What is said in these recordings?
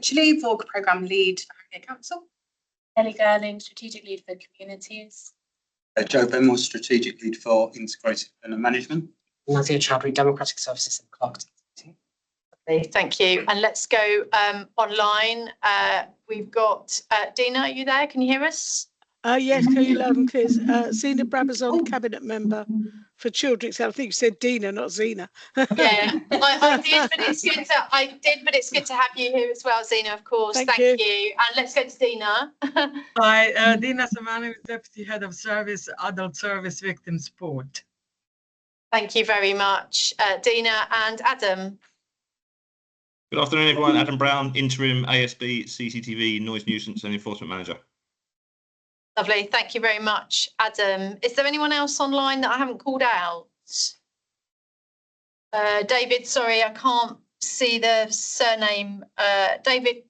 Chile, Vorg Programme Lead for Harrogate Council. Ellie Girling, Strategic Lead for Communities. Joe Benmore, Strategic Lead for Integrated Learner Management. Nazia Chowdhury, Democratic Services and Clerks. Thank you. And let's go online. We've got Dina, are you there? Can you hear us? Yes, can you loud and clear? Zena Brabazon, Cabinet Member for Children's Health. I think you said Dina, not Zena. Yeah, I did, but it's good to it's good to have you here as well, Zena, of course. Thank you. And let's go to Dina. Hi, Dina Samani, Deputy Head of Service, Adult Service Victim Support. Thank you very much, Dina. And Adam. Good afternoon, everyone. Adam Brown, Interim ASB CCTV Noise Nuisance and Enforcement Manager. Lovely. Thank you very much, Adam. Is there anyone else online that I haven't called out? David, sorry, I can't see the surname. David,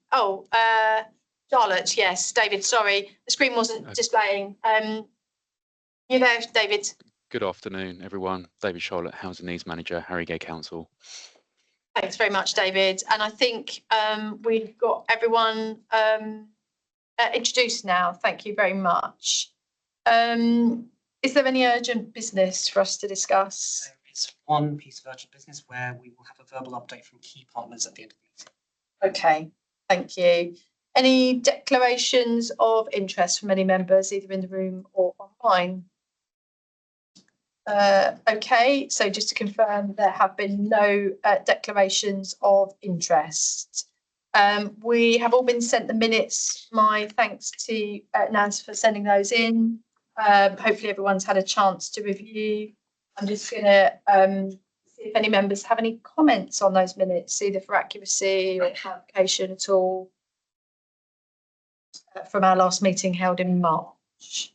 Charlotte, yes. David, sorry. The screen wasn't displaying. You there, David? Good afternoon, everyone. David Charlotte, Housing Needs Manager, Harrogate Council. Thanks very much, David. And I think we've got everyone introduced now. Thank you very much. Is there any urgent business for us to discuss? There is one piece of urgent business where we will have a verbal update from key partners at the end of the meeting. Okay, thank you. Any declarations of interest from any members, either in the room or online? Okay, so just to confirm, there have been no declarations of interest. We have all been sent the minutes. My thanks to Naz for sending those in. Hopefully everyone's had a chance to review. I'm just going to see if any members have any comments on those minutes, either for accuracy or clarification at all, from our last meeting held in March.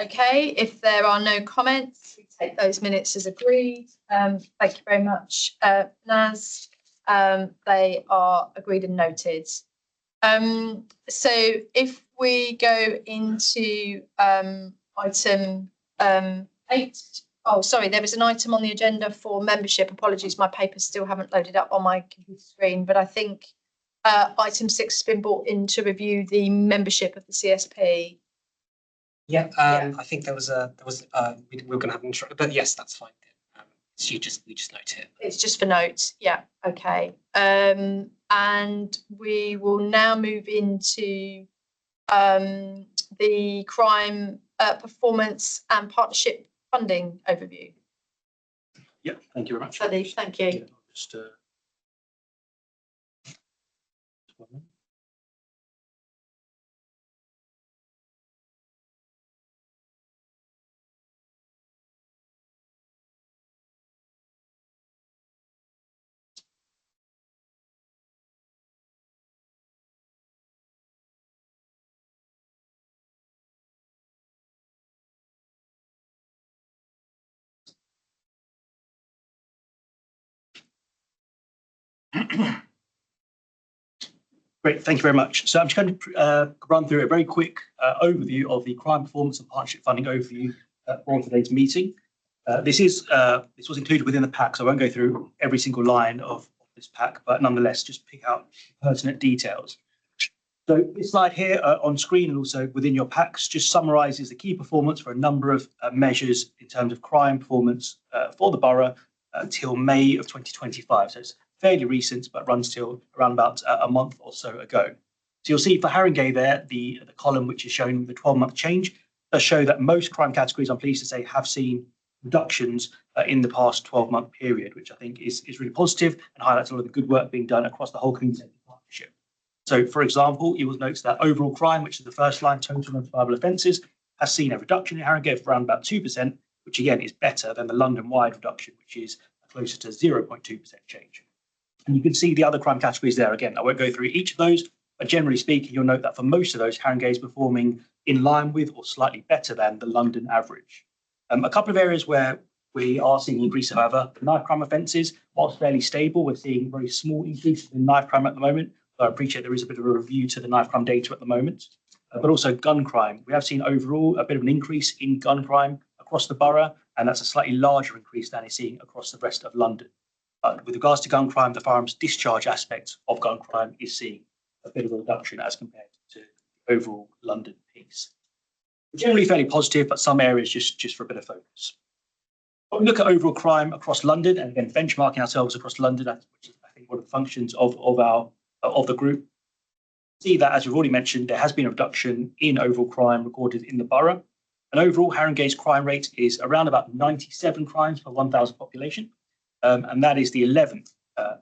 Okay, if there are no comments, we take those minutes as agreed. Thank you very much, Naz. They are agreed and noted. So if we go into item 8, there was an item on the agenda for membership. Apologies, my papers still haven't loaded up on my computer screen, but I think item 6 has been brought in to review the membership of the CSP. Yeah, I think we were going to have an intro, but yes, that's fine. We just note it. It's just for notes. Yeah. Okay. And we will now move into the crime performance and partnership funding overview. Yeah. Thank you very much. Thank you. Yeah, just one minute. Great, thank you very much. So I'm just going to run through a very quick overview of the crime performance and partnership funding overview for today's meeting. This was included within the pack, so I won't go through every single line of this pack, but nonetheless, just pick out pertinent details. So this slide here on screen and also within your packs just summarises the key performance for a number of measures in terms of crime performance for the borough until May of 2025. So it's fairly recent, but runs till around about a month or so ago. So you'll see for Haringey there, the column which is showing the 12-month change does show that most crime categories, I'm pleased to say, have seen reductions in the past 12-month period, which I think is really positive and highlights a lot of the good work being done across the whole community partnership. So, for example, you will notice that overall crime, which is the first line, total notifiable offences, has seen a reduction in Haringey of around about 2%, which again is better than the London-wide reduction, which is closer to 0.2% change. And you can see the other crime categories there. Again, I won't go through each of those, but generally speaking, you'll note that for most of those, Haringey is performing in line with or slightly better than the London average. A couple of areas where we are seeing an increase, however, knife crime offences, whilst fairly stable, we're seeing very small increases in knife crime at the moment. So I appreciate there is a bit of a review to the knife crime data at the moment, but also gun crime. We have seen overall a bit of an increase in gun crime across the borough, and that's a slightly larger increase than is seen across the rest of London. But with regards to gun crime, the firearms discharge aspect of gun crime is seeing a bit of a reduction as compared to the overall London piece. Generally fairly positive, but some areas just for a bit of focus. When we look at overall crime across London, and again benchmarking ourselves across London, which is I think one of the functions of the group, see that as we've already mentioned, there has been a reduction in overall crime recorded in the borough. And overall, Haringey's crime rate is around about 97 crimes per 1,000 population, and that is the 11th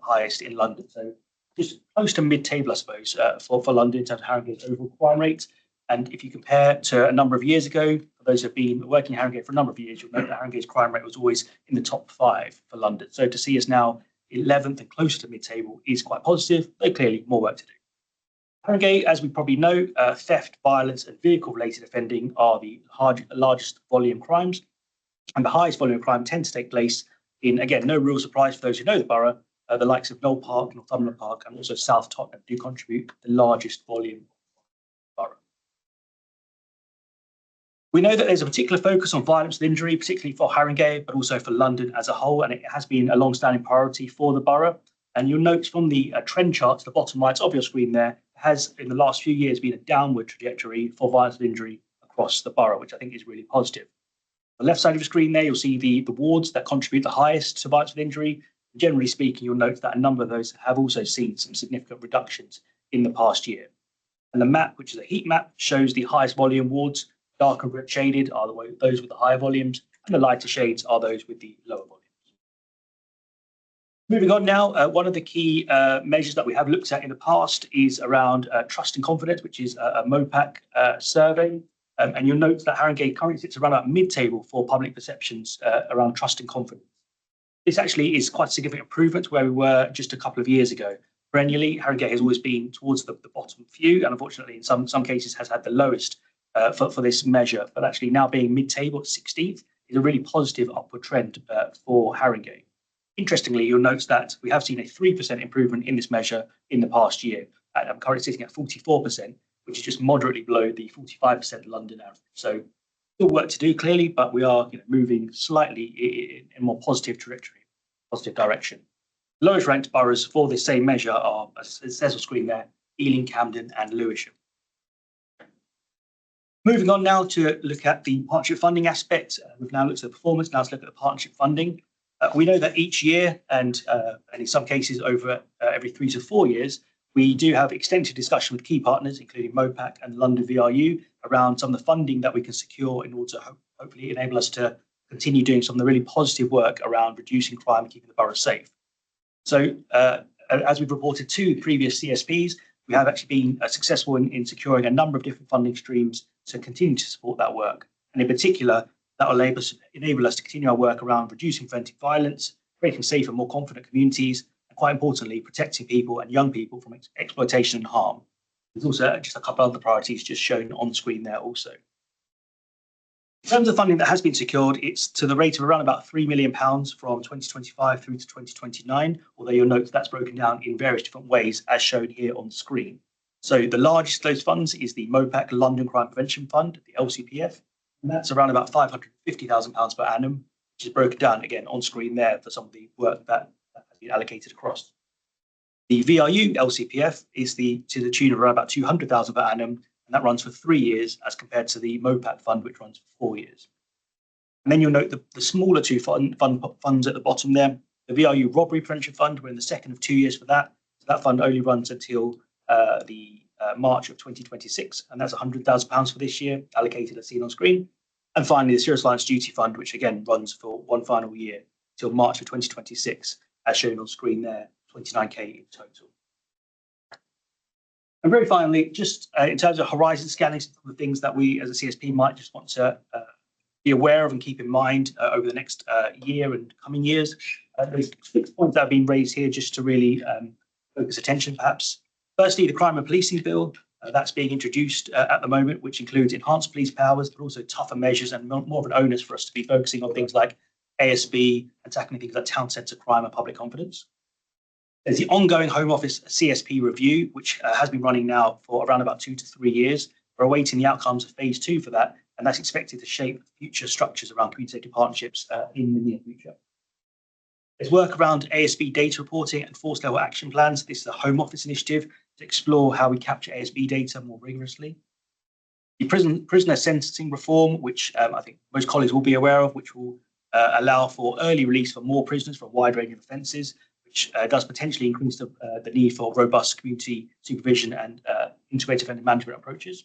highest in London. So just close to mid-table, I suppose, for London in terms of Haringey's overall crime rate. And if you compare to a number of years ago, for those who have been working in Haringey for a number of years, you'll note that Haringey's crime rate was always in the top 5 for London. So to see us now 11th and closer to mid-table is quite positive, though clearly more work to do. Haringey, as we probably know, theft, violence and vehicle-related offending are the largest volume crimes. And the highest volume of crime tend to take place in, again, no real surprise for those who know the borough, the likes of Knoll Park, Northumberland Park and also South Tottenham do contribute the largest volume borough. We know that there's a particular focus on violence and injury, particularly for Haringey, but also for London as a whole, and it has been a long-standing priority for the borough. And you'll note from the trend chart to the bottom right of your screen there, has in the last few years been a downward trajectory for violence and injury across the borough, which I think is really positive. On the left side of the screen there, you'll see the wards that contribute the highest to violence and injury. Generally speaking, you'll note that a number of those have also seen some significant reductions in the past year. And the map, which is a heat map, shows the highest volume wards. Dark and red shaded are those with the higher volumes, and the lighter shades are those with the lower volumes. Moving on now, one of the key measures that we have looked at in the past is around trust and confidence, which is a MOPAC survey. And you'll note that Haringey currently sits around about mid-table for public perceptions around trust and confidence. This actually is quite a significant improvement where we were just a couple of years ago. Perennially, Haringey has always been towards the bottom few, and unfortunately, in some cases, has had the lowest for this measure. But actually, now being mid-table at 16th is a really positive upward trend for Haringey. Interestingly, you'll note that we have seen a 3% improvement in this measure in the past year. And I'm currently sitting at 44%, which is just moderately below the 45% London average. So still work to do clearly, but we are moving slightly in a more positive trajectory, positive direction. Lowest ranked boroughs for this same measure are, as it says on screen there, Ealing, Camden and Lewisham. Moving on now to look at the partnership funding aspect. We've now looked at the performance, now let's look at the partnership funding. We know that each year, and in some cases over every 3 to 4 years, we do have extensive discussion with key partners, including MOPAC and London VRU, around some of the funding that we can secure in order to hopefully enable us to continue doing some of the really positive work around reducing crime and keeping the borough safe. So as we've reported to previous CSPs, we have actually been successful in securing a number of different funding streams to continue to support that work. And in particular, that will enable us to continue our work around reducing preventing violence, creating safer, more confident communities, and quite importantly, protecting people and young people from exploitation and harm. There's also just a couple of other priorities just shown on the screen there also. In terms of funding that has been secured, it's to the rate of around about £3 million from 2025 through to 2029, although you'll note that's broken down in various different ways as shown here on the screen. So the largest of those funds is the MOPAC London Crime Prevention Fund, the LCPF, and that's around about £550,000 per annum, which is broken down again on screen there for some of the work that has been allocated across. The VRU LCPF is to the tune of around about £200,000 per annum, and that runs for 3 years as compared to the MOPAC fund, which runs for 4 years. And then you'll note the smaller two funds at the bottom there. The VRU Robbery Prevention Fund, we're in the second of 2 years for that. So that fund only runs until March of 2026, and that's £100,000 for this year, allocated as seen on screen. And finally, the Serious Violence Duty Fund, which again runs for one final year till March of 2026, as shown on screen there, 29k in total. And very finally, just in terms of horizon scanning, some of the things that we as a CSP might just want to be aware of and keep in mind over the next year and coming years. There's 6 points that have been raised here just to really focus attention perhaps. Firstly, the Crime and Policing Bill, that's being introduced at the moment, which includes enhanced police powers, but also tougher measures and more of an onus for us to be focusing on things like ASB and tackling things like town centre crime and public confidence. There's the ongoing Home Office CSP review, which has been running now for around about 2 to 3 years. We're awaiting the outcomes of phase 2 for that, and that's expected to shape future structures around community safety partnerships in the near future. There's work around ASB data reporting and force level action plans. This is a Home Office initiative to explore how we capture ASB data more rigorously. The prisoner sentencing reform, which I think most colleagues will be aware of, which will allow for early release for more prisoners for a wide range of offences, which does potentially increase the need for robust community supervision and integrated offender management approaches.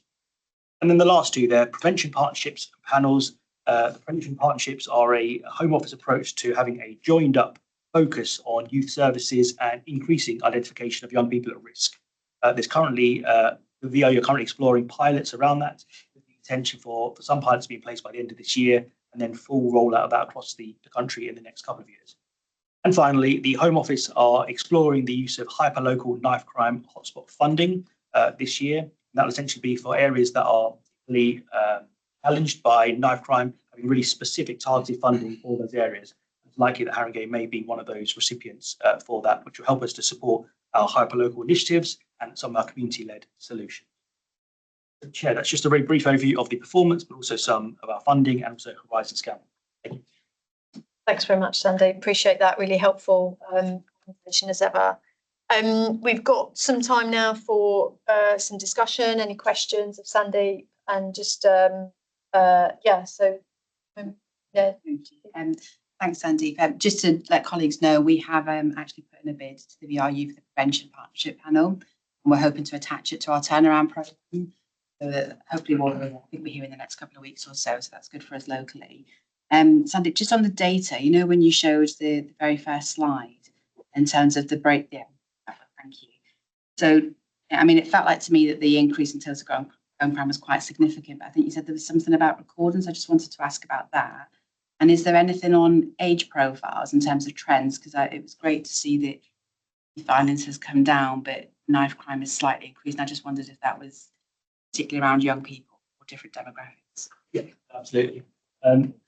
And then the last two there, prevention partnerships and panels. The prevention partnerships are a Home Office approach to having a joined up focus on youth services and increasing identification of young people at risk. There's currently, the VO, you're currently exploring pilots around that, with the intention for some pilots to be in place by the end of this year, and then full rollout of that across the country in the next couple of years. And finally, the Home Office are exploring the use of hyperlocal knife crime hotspot funding this year. And that will essentially be for areas that are really challenged by knife crime, having really specific targeted funding for those areas. It's likely that Haringey may be one of those recipients for that, which will help us to support our hyperlocal initiatives and some of our community-led solutions. Chair, that's just a very brief overview of the performance, but also some of our funding and also Horizon Scan. Thank you. Thanks very much, Sandy. Appreciate that. Really helpful presentation as ever. We've got some time now for some discussion. Any questions of Sandy? And just yeah. Thanks, Sandy. Just to let colleagues know, we have actually put in a bid to the VRU for the Prevention Partnership Panel, and we're hoping to attach it to our turnaround programme. So that hopefully we'll be here in the next couple of weeks or so. So that's good for us locally. Sandy, just on the data, you know, when you showed the very first slide in terms of the break, yeah, thank you. So, I mean, it felt like to me that the increase in terms of ground crime was quite significant, but I think you said there was something about recordings. I just wanted to ask about that. And is there anything on age profiles in terms of trends? Because it was great to see that violence has come down, but knife crime is slightly increased. And I just wondered if that was particularly around young people or different demographics. Yeah, absolutely.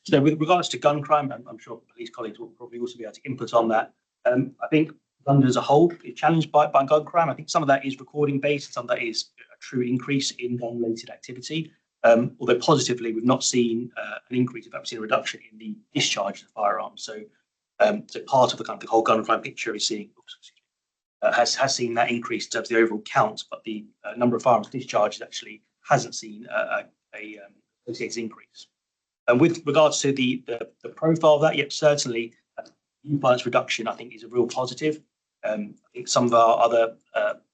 So with regards to gun crime, I'm sure police colleagues will probably also be able to input on that. I think London as a whole is challenged by gun crime. I think some of that is recording based, some of that is a true increase in gun-related activity. Although positively, we've not seen an increase, in fact, we've seen a reduction in the discharge of firearms. So, so part of the kind of the whole gun crime picture is seeing has seen that increase in terms of the overall count, but the number of firearms discharged actually hasn't seen a associated increase. And with regards to the profile of that, yep, certainly youth violence reduction, I think, is a real positive. I think some of our other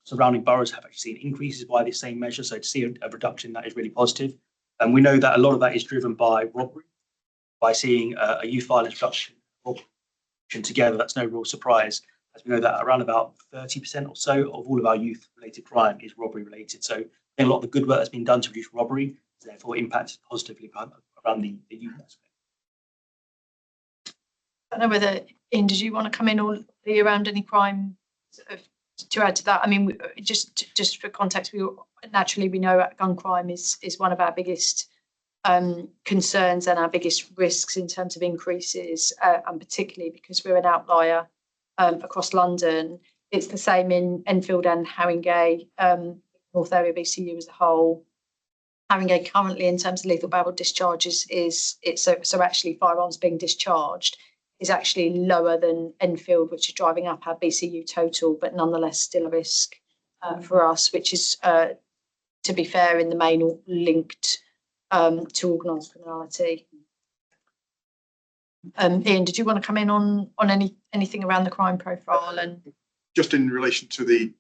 surrounding boroughs have actually seen increases by this same measure. So to see a reduction, that is really positive. And we know that a lot of that is driven by robbery, by seeing a youth violence reduction together. That's no real surprise, as we know that around about 30% or so of all of our youth-related crime is robbery-related. So a lot of the good work that's been done to reduce robbery is therefore impacted positively around the youth aspect. I don't know whether, Ian, did you want to come in or around any crime to add to that? I mean, just for context, we know gun crime is one of our biggest concerns and our biggest risks in terms of increases, and particularly because we're an outlier across London. It's the same in Enfield and Haringey, North Area BCU as a whole. Haringey currently, in terms of lethal barrel discharges, so actually firearms being discharged is actually lower than Enfield, which is driving up our BCU total, but nonetheless still a risk for us, which is, to be fair, in the main linked to organised criminality. Ian, did you want to come in on anything around the crime profile? And just in relation to the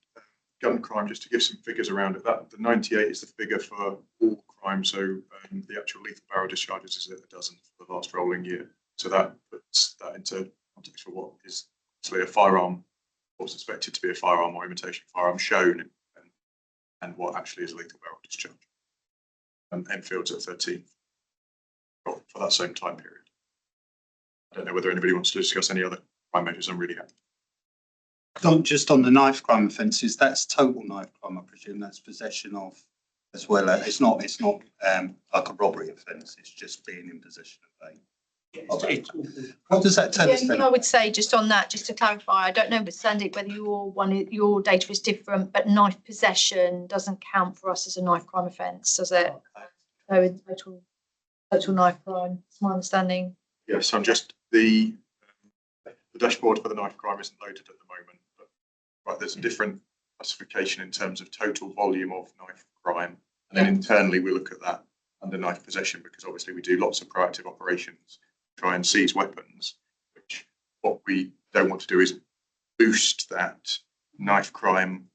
gun crime, just to give some figures around it, that the 98 is the figure for all crime. So the actual lethal barrel discharges is a dozen for the last rolling year. So that puts that into context for what is actually a firearm, or suspected to be a firearm or imitation firearm shown, and what actually is a lethal barrel discharge. And Enfield's at 13 for that same time period. I don't know whether anybody wants to discuss any other crime measures. I'm really happy. Just on the knife crime offences, that's total knife crime, I presume. That's possession of, as well. It's not like a robbery offence. It's just being in possession of a. What does that tell us then? I would say just on that, just to clarify, I don't know, but Sandy, whether your data is different, but knife possession doesn't count for us as a knife crime offence, does it? No, total knife crime. It's my understanding. Yes, I'm just the the dashboard for the knife crime isn't loaded at the moment, but right, there's a different classification in terms of total volume of knife crime. And then internally, we look at that under knife possession, because obviously we do lots of proactive operations, try and seize weapons, which what we don't want to do is boost that knife crime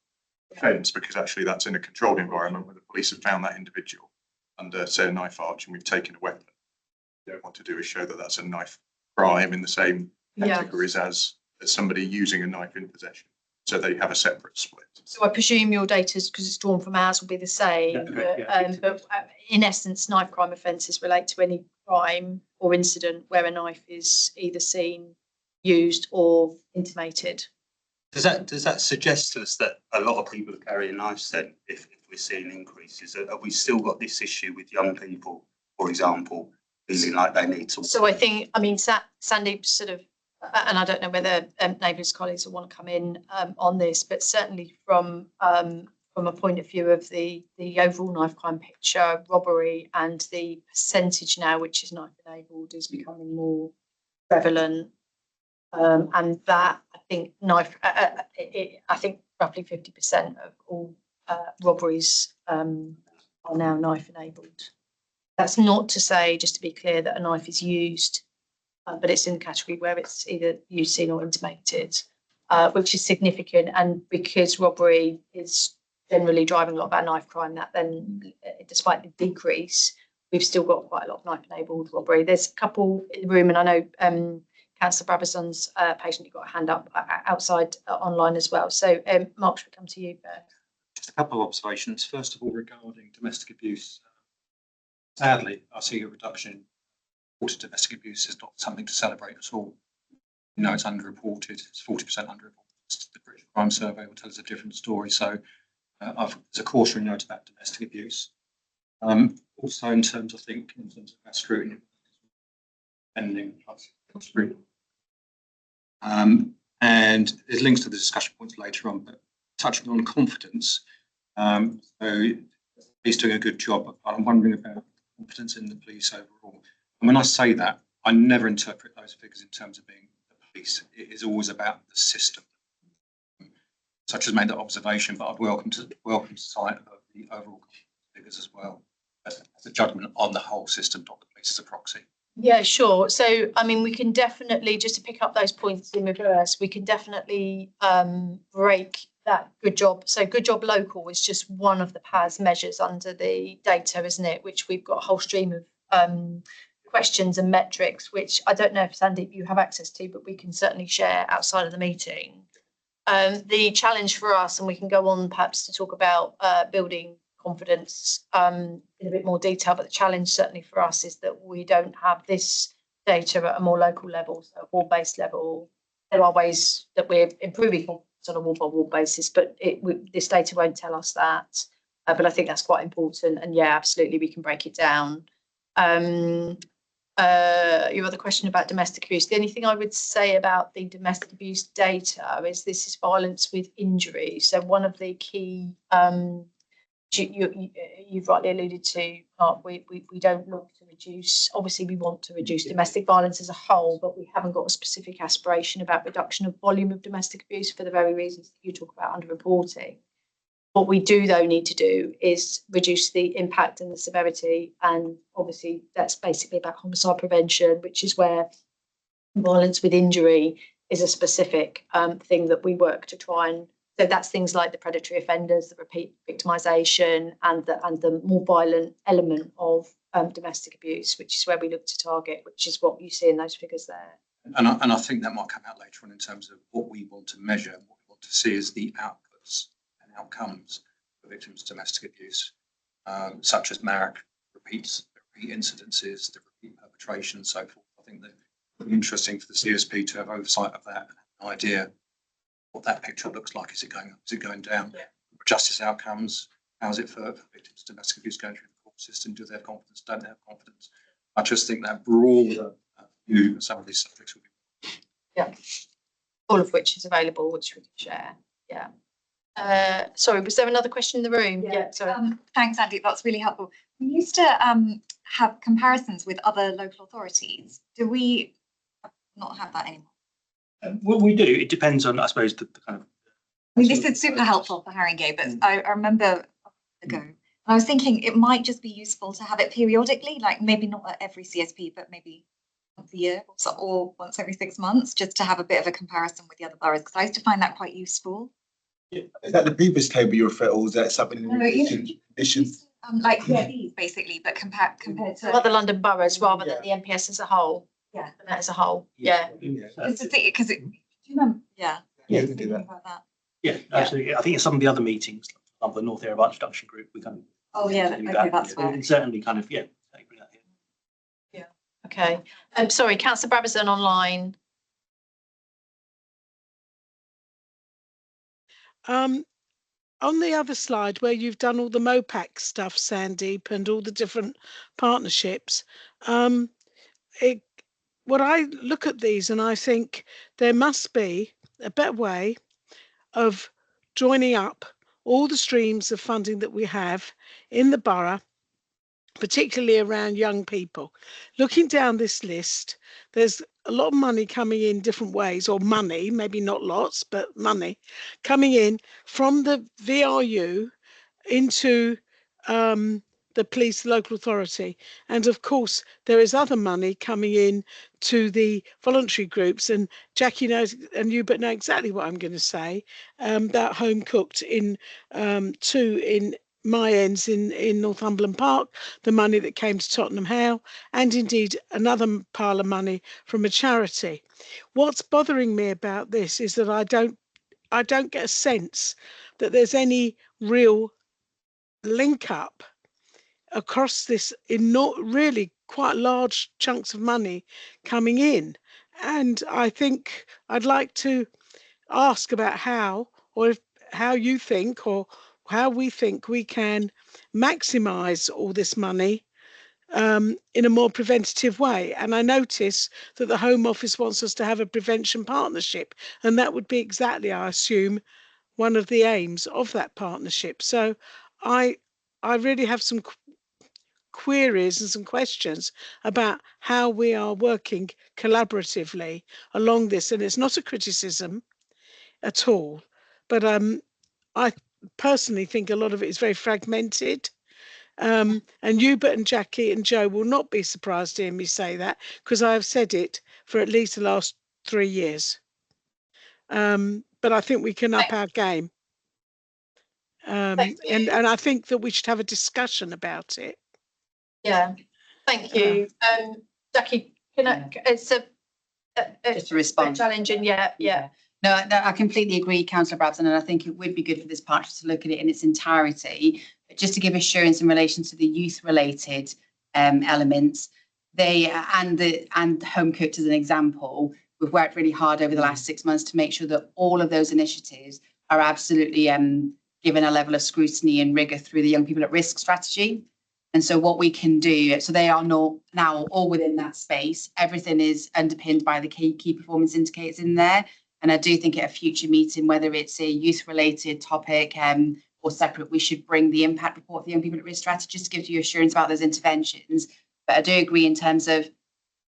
offence, because actually that's in a controlled environment where the police have found that individual under, say, a knife arch, and we've taken a weapon. What we don't want to do is show that that's a knife crime in the same categories as somebody using a knife in possession. So they have a separate split. So I presume your data, because it's drawn from ours, will be the same. But in essence, knife crime offences relate to any crime or incident where a knife is either seen, used, or intimated. Does that suggest to us that a lot of people are carrying knives then, if we're seeing increases? Have we still got this issue with young people, for example, feeling like they need to? So I think, I mean, Sandeep sort of, and I don't know whether neighbours colleagues will want to come in on this, but certainly from a point of view of the overall knife crime picture, robbery and the percentage now, which is knife enabled, is becoming more prevalent. And that, I think, I think roughly 50% of all robberies are now knife enabled. That's not to say, just to be clear, that a knife is used, but it's in the category where it's either used, seen, or intimated, which is significant. And because robbery is generally driving a lot of our knife crime, that then, despite the decrease, we've still got quite a lot of knife enabled robbery. There's a couple in the room, and I know Councillor Brabazon's patient, you've got a hand up outside online as well. So Mark, should we come to you first? Just a couple of observations. First of all, regarding domestic abuse, sadly, I see a reduction in reported domestic abuse is not something to celebrate at all. You know, it's underreported. It's 40% underreported. The British Crime Survey will tell us a different story. So there's a cautionary note about domestic abuse. Also, in terms, I think, in terms of our scrutiny, ending scrutiny. And there's links to the discussion points later on, but touching on confidence. So he's doing a good job. I'm wondering about confidence in the police overall. And when I say that, I never interpret those figures in terms of being the police. It is always about the system. Such as made that observation, but I'd welcome sight of the overall figures as well as a judgment on the whole system, not the police as a proxy. Yeah, sure. So, I mean, we can definitely, just to pick up those points in reverse, we can definitely break that good job. So good job local is just one of the PAS measures under the data, isn't it? Which we've got a whole stream of questions and metrics, which I don't know if, Sandeep, you have access to, but we can certainly share outside of the meeting. The challenge for us, and we can go on perhaps to talk about building confidence in a bit more detail, but the challenge certainly for us is that we don't have this data at a more local level, so a ward-based level. There are ways that we're improving confidence on a ward-by-ward basis, but this data won't tell us that. But I think that's quite important, and yeah, absolutely, we can break it down. Your other question about domestic abuse. The only thing I would say about the domestic abuse data is this is violence with injury. So one of the key, you've rightly alluded to, Mark, we don't look to reduce, obviously we want to reduce domestic violence as a whole, but we haven't got a specific aspiration about reduction of volume of domestic abuse for the very reasons that you talk about underreporting. What we do, though, need to do is reduce the impact and the severity. And obviously, that's basically about homicide prevention, which is where violence with injury is a specific thing that we work to try and. So that's things like the predatory offenders, the repeat victimisation, and the more violent element of domestic abuse, which is where we look to target, which is what you see in those figures there. And I think that might come out later on in terms of what we want to measure, and what we want to see as the outputs and outcomes for victims of domestic abuse, such as MARAC repeat incidences, the repeat perpetration, and so forth. I think that it would be interesting for the CSP to have oversight of that, an idea what that picture looks like. Is it going up? Is it going down? Yeah. Justice outcomes. How is it for victims of domestic abuse going through the court system? Do they have confidence? Don't they have confidence? I just think that broader view of some of these subjects would be. Yeah. All of which is available, which we can share. Yeah. Sorry, was there another question in the room? Yeah. Sorry. Thanks, Andy. That's really helpful. We used to have comparisons with other local authorities. Do we not have that anymore? We do. It depends on, I suppose, the kind of. I mean, this is super helpful for Haringey, but I remember ago, and I was thinking it might just be useful to have it periodically, like maybe not at every CSP, but maybe once a year or once every 6 months, just to have a bit of a comparison with the other boroughs, because I used to find that quite useful. Is that the previous table you refer, or is that something in No, addition? Like these basically, but compared to Other London boroughs rather than the MPS as a whole. Yeah. And that as a whole. Yeah. Just to think, because do you remember? Yeah. Yeah, we Just can do thinking that. about that. Yeah, absolutely. I think in some of the other meetings, like the North Area Introduction Group, we kind of. Oh, yeah, do okay, that. that's Yeah, we fair. can certainly kind of, bring that in. Okay. Sorry, Councillor Brabazon online. On the other slide where you've done all the MOPAC stuff, Sandeep, and all the different partnerships, what I look at these and I think there must be a better way of joining up all the streams of funding that we have in the borough, particularly around young people. Looking down this list, there's a lot of money coming in different ways, or money, maybe not lots, but money coming in from the VRU into the police local authority. And of course, there is other money coming in to the voluntary groups. And Jackie knows, and you but know exactly what I'm going to say, that Home Cooked in my ends in Northumberland Park, the money that came to Tottenham Hale, and indeed another pile of money from a charity. What's bothering me about this is that I don't get a sense that there's any real link up across this in not really quite large chunks of money coming in. And I think I'd like to ask about how you think, or how we think we can maximize all this money in a more preventative way. And I notice that the Home Office wants us to have a prevention partnership, and that would be exactly, I assume, one of the aims of that partnership. So I really have some queries and some questions about how we are working collaboratively along this. And it's not a criticism at all, but I personally think a lot of it is very fragmented. And Hubert and Jackie and Joe will not be surprised to hear me say that, because I have said it for at least the last 3 years. But I think we can up our game. And I think that we should have a discussion about it. Yeah, thank you. Jackie, it's Just to respond. challenging, yeah. No, I completely agree, Councillor Brabazon, and I think it would be good for this partnership to look at it in its entirety. But just to give assurance in relation to the youth-related elements, and Home Cooked as an example, we've worked really hard over the last 6 months to make sure that all of those initiatives are absolutely given a level of scrutiny and rigour through the Young People at Risk strategy. And so what we can do, so they are now all within that space. Everything is underpinned by the key performance indicators in there. And I do think at a future meeting, whether it's a youth-related topic or separate, we should bring the impact report for the Young People at Risk strategy just to give you assurance about those interventions. But I do agree in terms of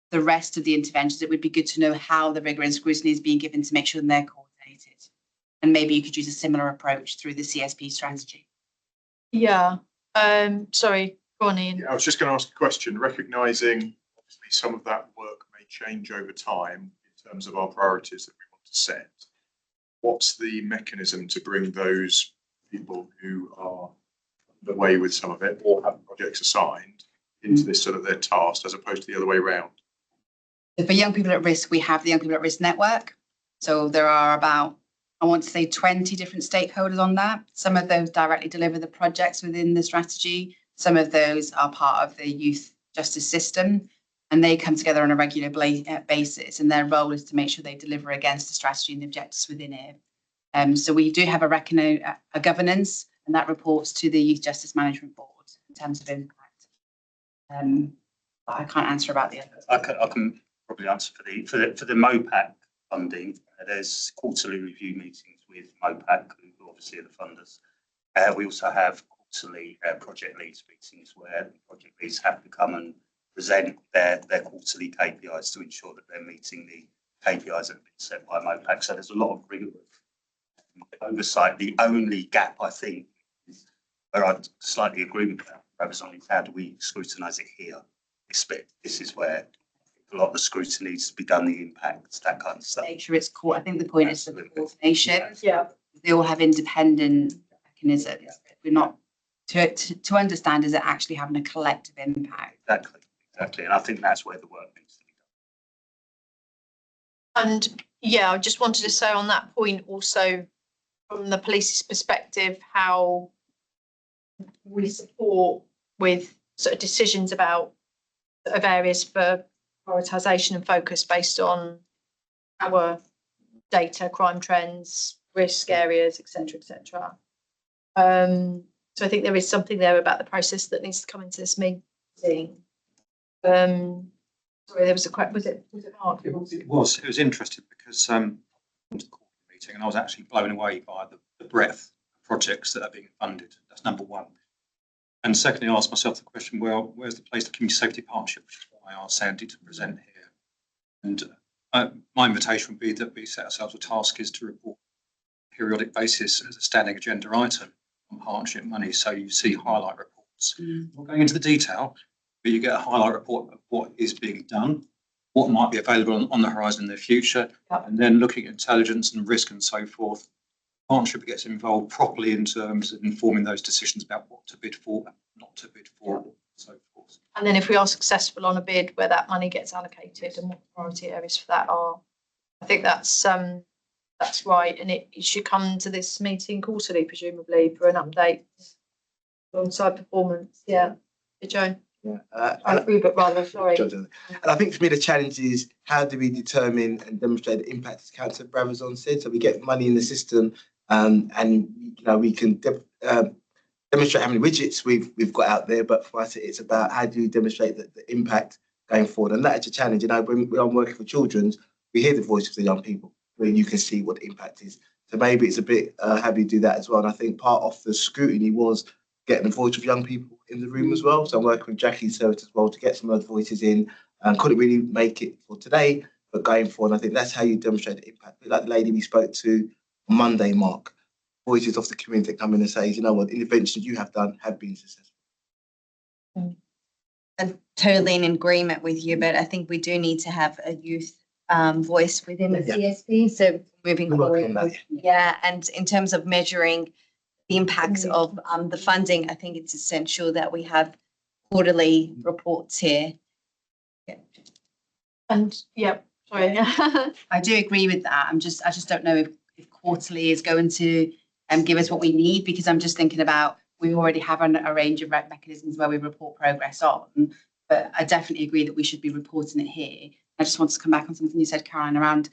the rest of the interventions, it would be good to know how the rigour and scrutiny is being given to make sure that they're coordinated. And maybe you could use a similar approach through the CSP strategy. Yeah. Sorry, go on, Ian. Yeah, I was just going to ask a question, recognising obviously some of that work may change over time in terms of our priorities that we want to set. What's the mechanism to bring those people who are underway with some of it or have projects assigned into this sort of their task as opposed to the other way around? So for Young People at Risk, we have the Young People at Risk Network. So there are about, I want to say 20 different stakeholders on that. Some of those directly deliver the projects within the strategy. Some of those are part of the youth justice system, and they come together on a regular basis, and their role is to make sure they deliver against the strategy and the objectives within it. So we do have a governance, and that reports to the Youth Justice Management Board in terms of impact. But I can't answer about the others. I can probably answer for the MOPAC funding. There's quarterly review meetings with MOPAC, who obviously are the funders. We also have quarterly project leads meetings where project leads have to come and present their quarterly KPIs to ensure that they're meeting the KPIs that have been set by MOPAC. So there's a lot of rigorous oversight. The only gap, I think, is where I slightly agree with that, perhaps only how do we scrutinise it here? This is where a lot of the scrutiny needs to be done, the impacts, that kind of stuff. Make sure it's I think the point is the Absolutely. coordination. Yeah. They all have independent mechanisms. We're not to understand, is it actually having a collective impact? Exactly. And I think that's where the work needs to be done. And yeah, I just wanted to say on that point also, from the police's perspective, how we support with sort of decisions about sort of areas for prioritisation and focus based on our data, crime trends, risk areas, etc., etc. So I think there is something there about the process that needs to come into this meeting. Sorry, there was a question. Was it Mark? It was interesting because I went to the corporate meeting and I was actually blown away by the breadth of projects that are being funded. That's number one. And secondly, I asked myself the question, well, where's the place, the Community Safety Partnership, which is why I asked Sandy to present here. And my invitation would be that we set ourselves a task is to report periodic basis as a standing agenda item on partnership money. So you see highlight reports. Not going into the detail, but you get a highlight report of what is being done, what might be available on the horizon in the future, and then looking at intelligence and risk and so forth. Partnership gets involved properly in terms of informing those decisions about what to bid for, not to bid for, and so forth. And then if we are successful on a bid, where that money gets allocated and what the priority areas for that are. I think that's right, and it should come to this meeting quarterly, presumably, for an update alongside performance. Yeah, Joan. Yeah, Rupert, rather. Sorry. And I think for me the challenge is how do we determine and demonstrate the impact, as Councillor Bravazon said. So we get money in the system, and we can demonstrate how many widgets we've got out there. But for us, it's about how do you demonstrate the impact going forward, and that is a challenge. When I'm working for children's, we hear the voices of the young people, where you can see what the impact is. So maybe it's a bit how do you do that as well. And I think part of the scrutiny was getting the voice of young people in the room as well. So I'm working with Jackie's service as well to get some of those voices in. Couldn't really make it for today, but going forward, I think that's how you demonstrate the impact. Like the lady we spoke to on Monday, Mark, voices of the community that come in and say, you know what, interventions you have done have been successful. I'm totally in agreement with you, but I think we do need to have a youth voice within the CSP. So moving forward, and in terms of measuring the impacts of the funding, I think it's essential that we have quarterly reports here. And sorry. I do agree with that. I just don't know if quarterly is going to give us what we need, because I'm just thinking about we already have a range of mechanisms where we report progress on, but I definitely agree that we should be reporting it here. I just want to come back on something you said, Caroline, around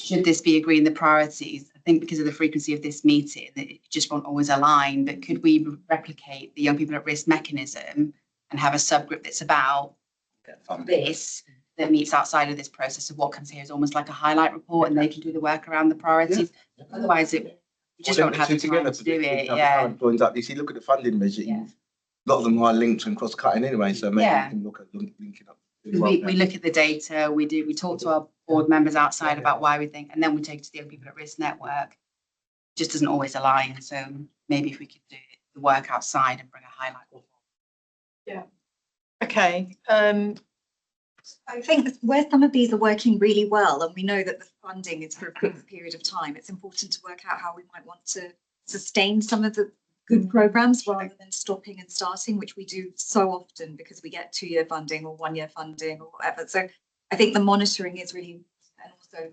should this be agreeing the priorities? I think because of the frequency of this meeting, that it just won't always align, but could we replicate the young people at risk mechanism and have a subgroup that's about this, that meets outside of this process of what comes here is almost like a highlight report, and they can do the work around the priorities. Otherwise, we just don't have the time to do it. Joins up. You see, look at the funding measure. A lot of them are linked and cross-cutting anyway, so maybe you can look at linking up. We look at the data, we talk to our board members outside about why we think, and then we take it to the Young People at Risk Network. It just doesn't always align. So maybe if we could do the work outside and bring a highlight. Yeah. Okay. I think where some of these are working really well, and we know that the funding is for a fixed period of time, it's important to work out how we might want to sustain some of the good programs rather than stopping and starting, which we do so often because we get 2-year funding or 1-year funding or whatever. So I think the monitoring is really, and also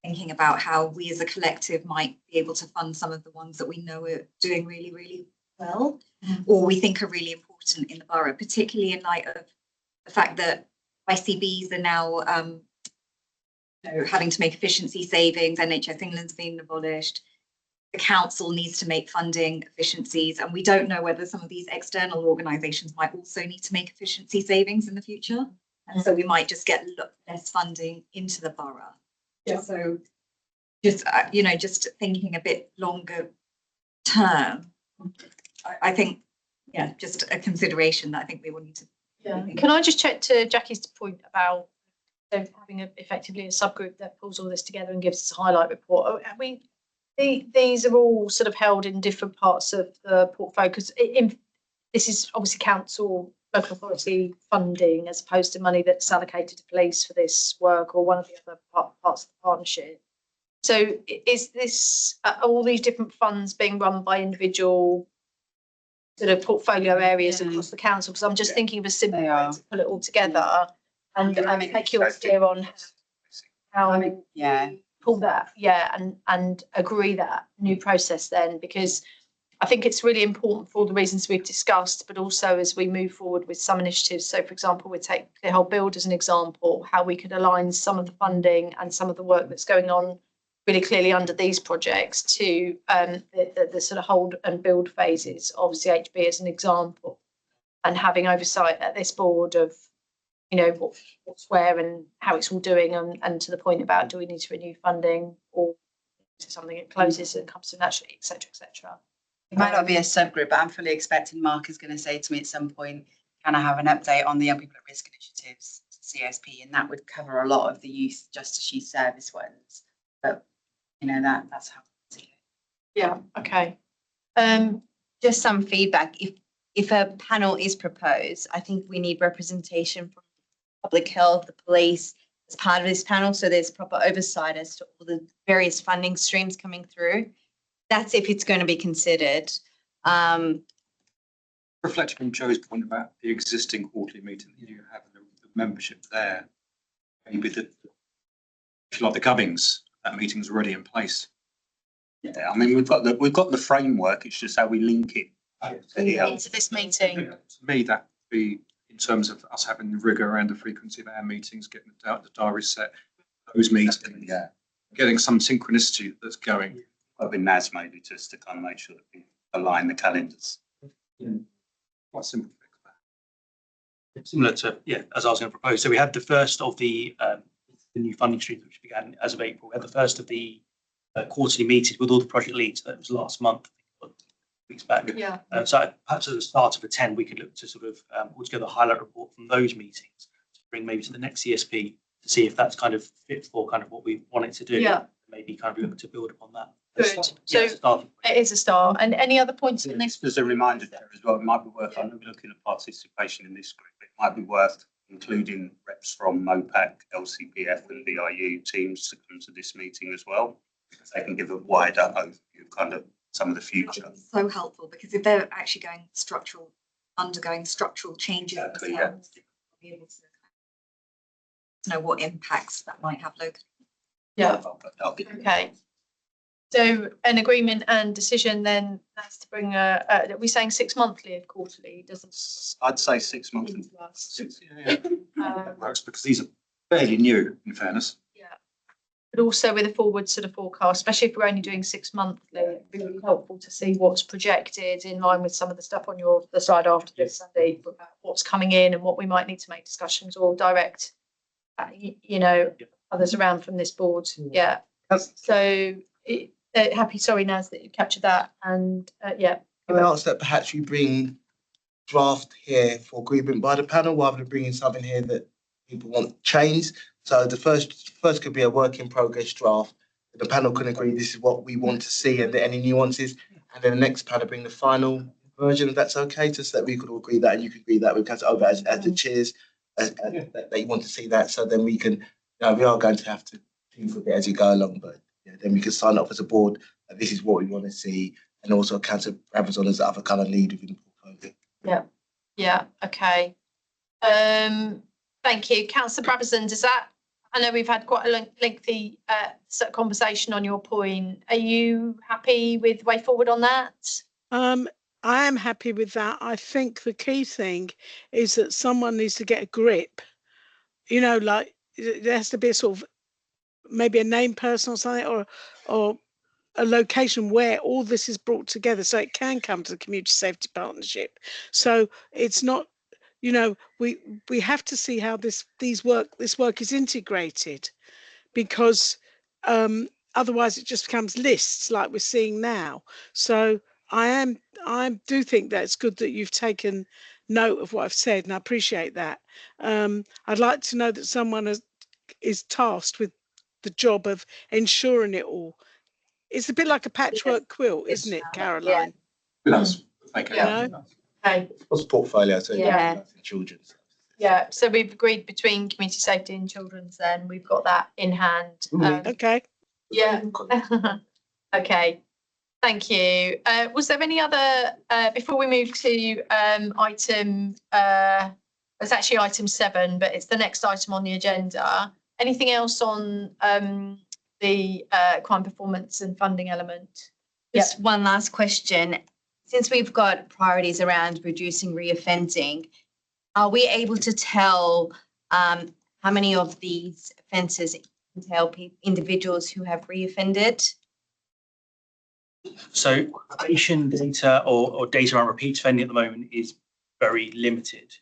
thinking about how we as a collective might be able to fund some of the ones that we know are doing really, really well, or we think are really important in the borough, particularly in light of the fact that ICBs are now having to make efficiency savings. NHS England's been abolished. The council needs to make funding efficiencies, and we don't know whether some of these external organisations might also need to make efficiency savings in the future, and so we might just get less funding into the borough. So just just thinking a bit longer term, I think just a consideration that I think we will need to. Can I just check to Jackie's point about So having effectively a subgroup that pulls all this together and gives us a highlight report. These are all sort of held in different parts of the portfolio because this is obviously council, local authority funding as opposed to money that's allocated to police for this work or one of the other parts of the partnership. So is this, are all these different funds being run by individual sort of portfolio areas across the council? Because I'm just thinking of a simple way to pull it all together and make your steer on how pull that, and agree that new process then, because I think it's really important for all the reasons we've discussed, but also as we move forward with some initiatives. So, for example, we take the whole build as an example, how we could align some of the funding and some of the work that's going on really clearly under these projects to the sort of hold and build phases of CHB as an example, and having oversight at this board of, you know, what's where and how it's all doing, and to the point about do we need to renew funding or is it something that closes and comes to naturally, et cetera. It might not be a subgroup, but I'm fully expecting Mark is going to say to me at some point, can I have an update on the young people at risk initiatives, CSP, and that would cover a lot of the youth justice youth service ones. But you know, that's how I see it. Yeah, okay. Just some feedback. If a panel is proposed, I think we need representation from public health, the police as part of this panel, so there's proper oversight as to all the various funding streams coming through. That's if it's going to be considered. Reflecting on Joe's point about the existing quarterly meeting that you have, the membership there, maybe if you like the gubbings, that meeting's already in place. Yeah, I mean we've got the framework. It's just how we link it Into this meeting. To me, that would be in terms of us having the rigour around the frequency of our meetings, getting the diary set, those meetings, getting some synchronicity that's going. I've been NAS maybe just to kind of make sure that we align the calendars. Quite simple fix. Similar to, as I was going to propose. So we had the first of the new funding streams, which began as of April. We had the first of the quarterly meetings with all the project leads. That was last month, weeks back. Yeah. So perhaps at the start of the 10, we could look to sort of pull together a highlight report from those meetings to bring maybe to the next CSP to see if that's kind of fit for kind of what we want it to do. Yeah. Maybe kind of look to build upon that. Good. So it is a start. And any other points in this? As a reminder there as well, it might be worth, I know we're looking at participation in this group, it might be worth including reps from MOPAC, LCPF and VIU teams to come to this meeting as well. They can give a wider overview of kind of some of the future. So helpful, because if they're actually undergoing structural changes, Exactly, in towns, be able to know what impacts that might have locally. Yeah. Okay. So an agreement and decision then has to bring are we saying 6 monthly or quarterly? Doesn't. I'd say 6 months. Works because these are fairly new, in fairness. Yeah. But also with a forward sort of forecast, especially if we're only doing 6 monthly, it'd be really helpful to see what's projected in line with some of the stuff on the slide after this, Sunday, about what's coming in and what we might need to make discussions or direct, others around from this board. Yeah. So happy, sorry, Naz, that you captured that. And Can I ask that perhaps we bring draft here for agreement by the panel rather than bringing something here that people want changed? So the first could be a work in progress draft. The panel can agree this is what we want to see and any nuances. And then the next panel bring the final version, if that's okay, just that we could all agree that and you could agree that we can over as the chairs that you want to see that. So then we can, we are going to have to think of it as you go along, but then we can sign up as a board that this is what we want to see, and also Councillor Brabazon as the other kind of lead within the portfolio. Yeah. Okay. Thank you, Councillor Brabazon. Does that? I know we've had quite a lengthy conversation on your point. Are you happy with the way forward on that? I am happy with that. I think the key thing is that someone needs to get a grip. Like there has to be a sort of maybe a named person or something, or a location where all this is brought together so it can come to the community safety partnership. So it's not, we have to see how this work is integrated, because otherwise it just becomes lists like we're seeing now. So I do think that it's good that you've taken note of what I've said, and I appreciate that. I'd like to know that someone is tasked with the job of ensuring it all. It's a bit like a patchwork quilt, isn't it, Caroline? That's make it. You know? Okay. What's portfolio? So Yeah. children's. Yeah, so we've agreed between community safety and children's then, we've got that in hand. Okay. Yeah. Okay, thank you. Was there any other, before we move to item, it's actually item 7, but it's the next item on the agenda. Anything else on the crime performance and funding element? Just one last question. Since we've got priorities around reducing reoffending, are we able to tell how many of these offences entail individuals who have reoffended? So patient data or data on repeat offending at the moment is very limited,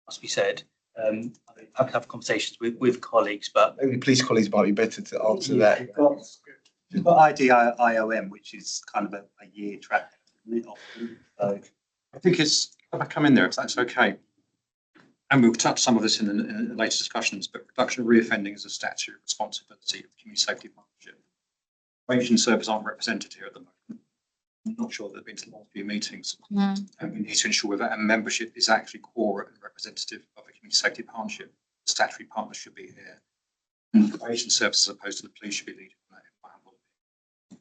must be said. I have to have conversations with colleagues, but Maybe police colleagues might be better to answer that. You've got IDIOM, which is kind of a year track. So I think it's, if I come in there, if that's okay. And we'll touch some of this in the later discussions, but reduction of reoffending is a statutory responsibility of the Community Safety Partnership. Probation service aren't represented here at the moment. I'm not sure they've been to the last few meetings. And we need to ensure that our membership is actually core and representative of the Community Safety Partnership. The statutory partners should be here. And probation service, as opposed to the police, should be leading on that.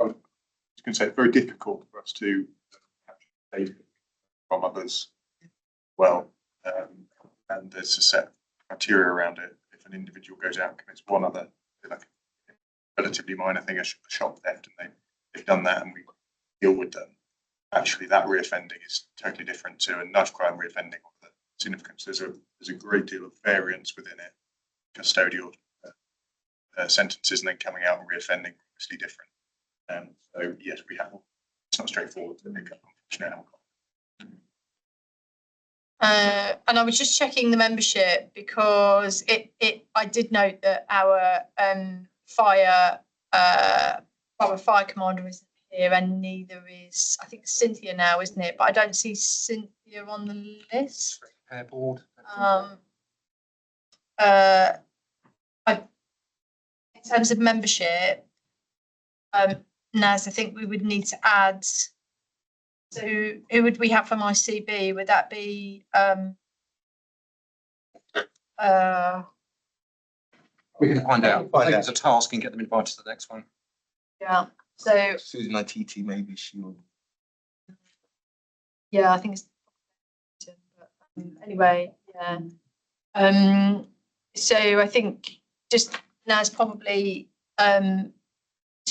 I was going to say, it's very difficult for us to capture data from others well, and there's a set criteria around it. If an individual goes out and commits one other, like a relatively minor thing, a shop theft, and they've done that and we deal with them, actually that reoffending is totally different to a knife crime reoffending of the significance. There's a great deal of variance within it, custodial sentences and then coming out and reoffending obviously different. So yes, we have. It's not straightforward to pick up on. And I was just checking the membership because I did note that our fire commander isn't here, and neither is, I think, Cynthia now, isn't it? But I don't see Cynthia on the list. Board. In terms of membership, Naz, I think we would need to add. So who would we have from ICB? Would that be We can find out. I think it's a task and get them invited to the next one. yeah. So Susan ITT, maybe she will. yeah, I think it's anyway, yeah. So I think just Naz probably to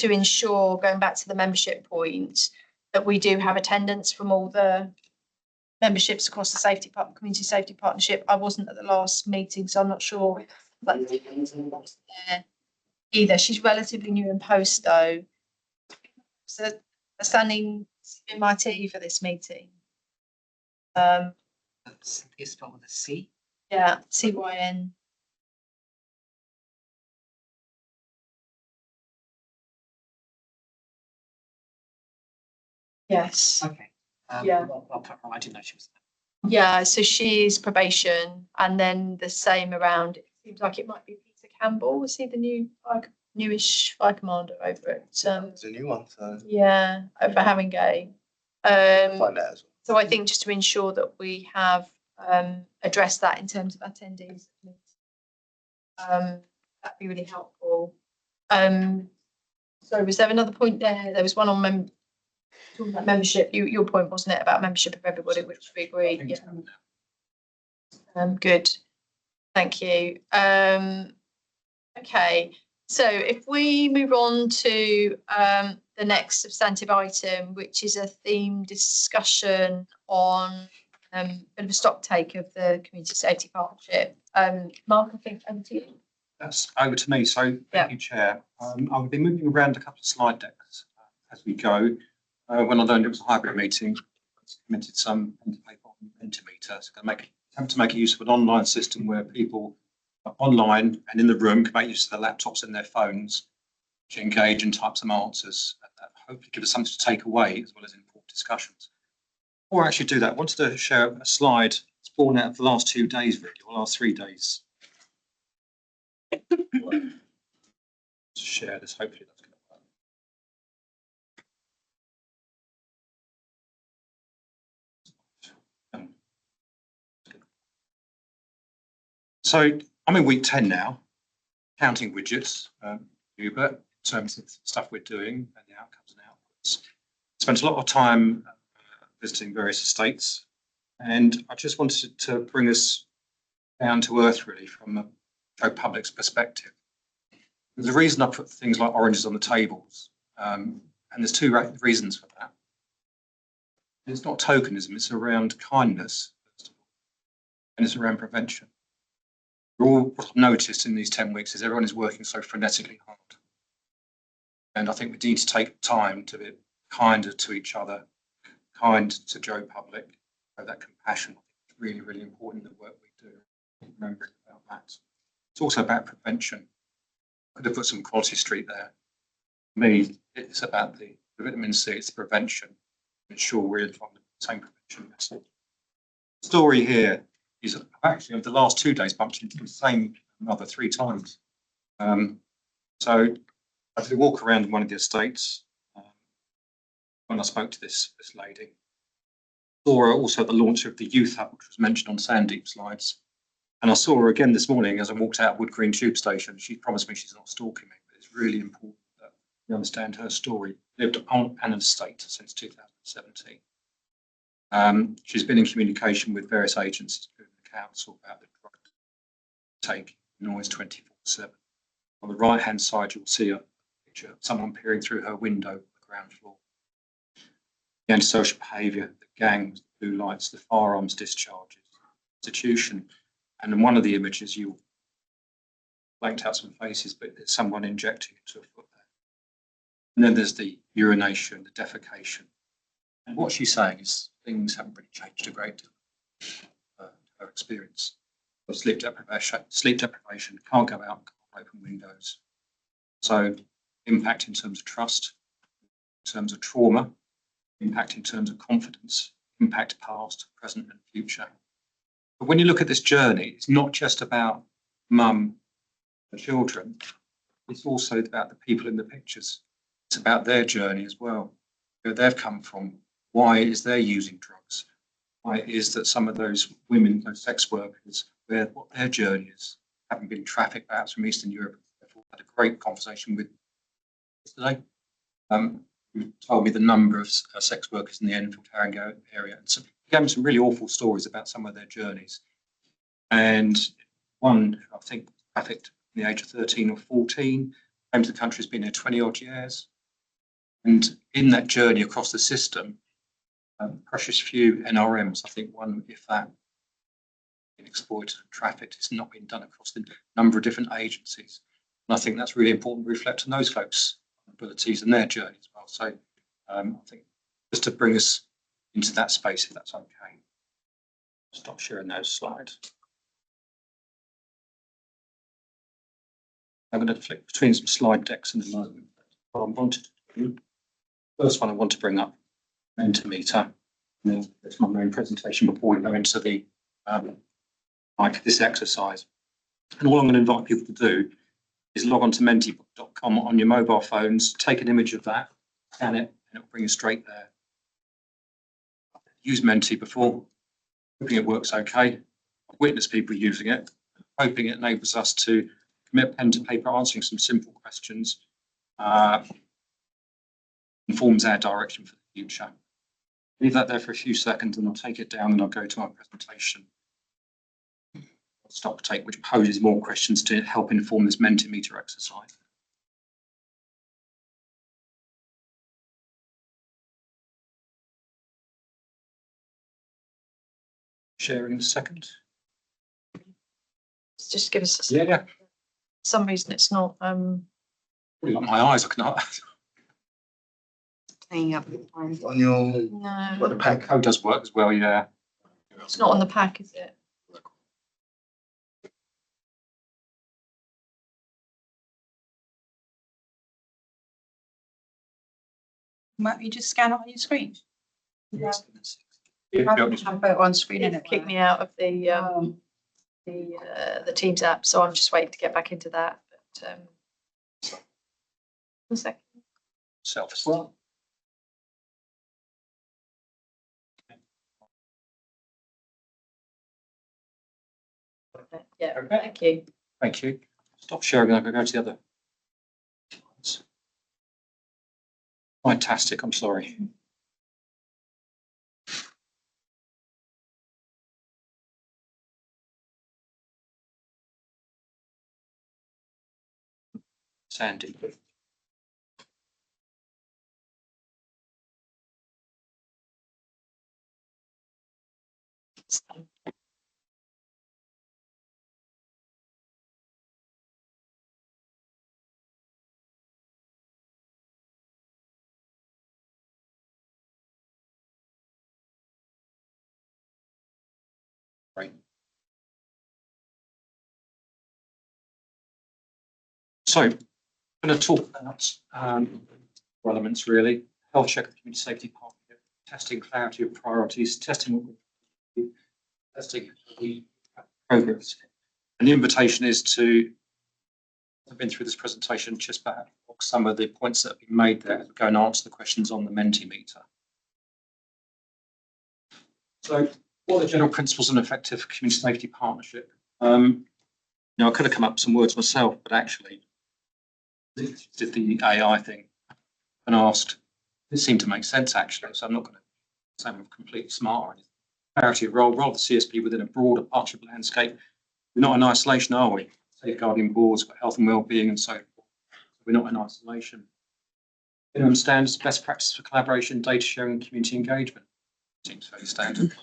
ensure, going back to the membership point, that we do have attendance from all the memberships across the community safety partnership. I wasn't at the last meeting, so I'm not sure. But either she's relatively new in post though. So standing in my tea for this meeting. Cynthia spelled with a C. Yeah, CYN. Yes. Okay. Yeah. I'll put her. I didn't know she was. Yeah, so she's probation, and then the same around. It seems like it might be Peter Campbell. Was he the newish fire commander over at? It's a new one, so. Yeah, over Haringey. Find out as well. So I think just to ensure that we have addressed that in terms of attendees, that'd be really helpful. So was there another point there? There was one on talking about membership. Your point, wasn't it, about membership of everybody, which we agreed. Yeah. Good. Thank you. Okay. So if we move on to the next substantive item, which is a theme discussion on a bit of a stock take of the Community Safety Partnership. Mark, I think over to you. That's over to me. So thank you, Chair. I'll be moving around a couple of slide decks as we go. When I learned it was a hybrid meeting, I committed some pen to paper on Mentimeter. So I'm attempt to make use of an online system where people are online and in the room can make use of their laptops and their phones to engage and type some answers. Hopefully give us something to take away as well as important discussions. Before I actually do that, I wanted to share a slide that's born out of the last 2 days, really, or last 3 days. Share this, hopefully that's going to work. So I'm in week 10 now, counting widgets, Uber, in terms of the stuff we're doing and the outcomes and outputs. Spent a lot of time visiting various estates, and I just wanted to bring us down to earth really from a Joe Public's perspective. There's a reason I put things like oranges on the tables, and there's two reasons for that. It's not tokenism, it's around kindness, first of all, and it's around prevention. What I've noticed in these 10 weeks is everyone is working so frenetically hard. And I think we need to take time to be kinder to each other, kind to Joe Public, so that compassion is really, really important in the work we do. Remembering about that. It's also about prevention. I could have put some Quality Street there. For me, it's about the vitamin C, it's the prevention. Ensure we're on the same prevention message. The story here is actually over the last 2 days bumped into the same mother 3 times. So I did a walk around one of the estates when I spoke to this lady. Saw her also at the launch of the Youth Hub, which was mentioned on Sandeep's slides. And I saw her again this morning as I walked out of Wood Green Tube Station. She promised me she's not stalking me, but it's really important that we understand her story. Lived on an estate since 2017. She's been in communication with various agencies, including the council, about the drug take noise 24/7. On the right-hand side, you'll see a picture of someone peering through her window on the ground floor. The antisocial behaviour, the gangs, the blue lights, the firearms discharges, institution. And in one of the images, you blanked out some faces, but there's someone injecting into a foot there. And then there's the urination, the defecation. And what she's saying is things haven't really changed a great deal. Her experience of sleep deprivation, can't go out, can't open windows. So impact in terms of trust, in terms of trauma, impact in terms of confidence, impact past, present and future. But when you look at this journey, it's not just about mum and children, it's also about the people in the pictures. It's about their journey as well, where they've come from, why is they're using drugs, why it is that some of those women, those sex workers, what their journey is, having been trafficked perhaps from Eastern Europe. Therefore, had a great conversation with yesterday, who told me the number of sex workers in the Enfield Haringey area. And so he gave me some really awful stories about some of their journeys. And one, I think, trafficked from the age of 13 or 14, came to the country, has been here 20 odd years. And in that journey across the system, precious few NRMs, I think one, if that, been exploited and trafficked. It's not been done across the number of different agencies. And I think that's really important to reflect on those folks' abilities and their journey as well. So I think just to bring us into that space, if that's okay. Stop sharing those slides. I'm going to flick between some slide decks in a moment. What I wanted to do, first one I want to bring up, Mentimeter. That's my main presentation before we go into the like this exercise. And all I'm going to invite people to do is log on to mentibook.com on your mobile phones, take an image of that, scan it, and it'll bring you straight there. I've used Menti before, hoping it works okay. I've witnessed people using it, hoping it enables us to commit pen to paper, answering some simple questions, informs our direction for the future. Leave that there for a few seconds and I'll take it down and I'll go to our presentation. Stock take, which poses more questions to help inform this Mentimeter exercise. Sharing in a second. Just give us a Yeah. for some reason it's not Probably like my eyes, I cannot. Playing up On your, no, what the pack. Code does work as well, yeah. it's not on the pack, is it? Might you just scan it on your screen? Yeah. Yeah, Have it on screen and It kicked me out of the the Teams app, so I'm just waiting to get back into that. But one second. Self as well. Yeah, thank you. Thank you. Stop sharing. I'm going to go to the other. Fantastic. I'm sorry. Sandy. Right. So I'm going to talk about elements really. Health check of community safety partnership, testing clarity of priorities, testing progress. And the invitation is to, I've been through this presentation, just about some of the points that have been made there, go and answer the questions on the Mentimeter. So what are the general principles of an effective community safety partnership? Now I could have come up with some words myself, but actually did the AI thing and asked, it seemed to make sense actually, so I'm not going to say I'm completely smart or anything. Clarity of role of the CSP within a broader partnership landscape. We're not in isolation, are we? Safeguarding boards, got health and well-being and so forth. We're not in isolation. Minimum standards, best practice for collaboration, data sharing, and community engagement. Seems fairly standard.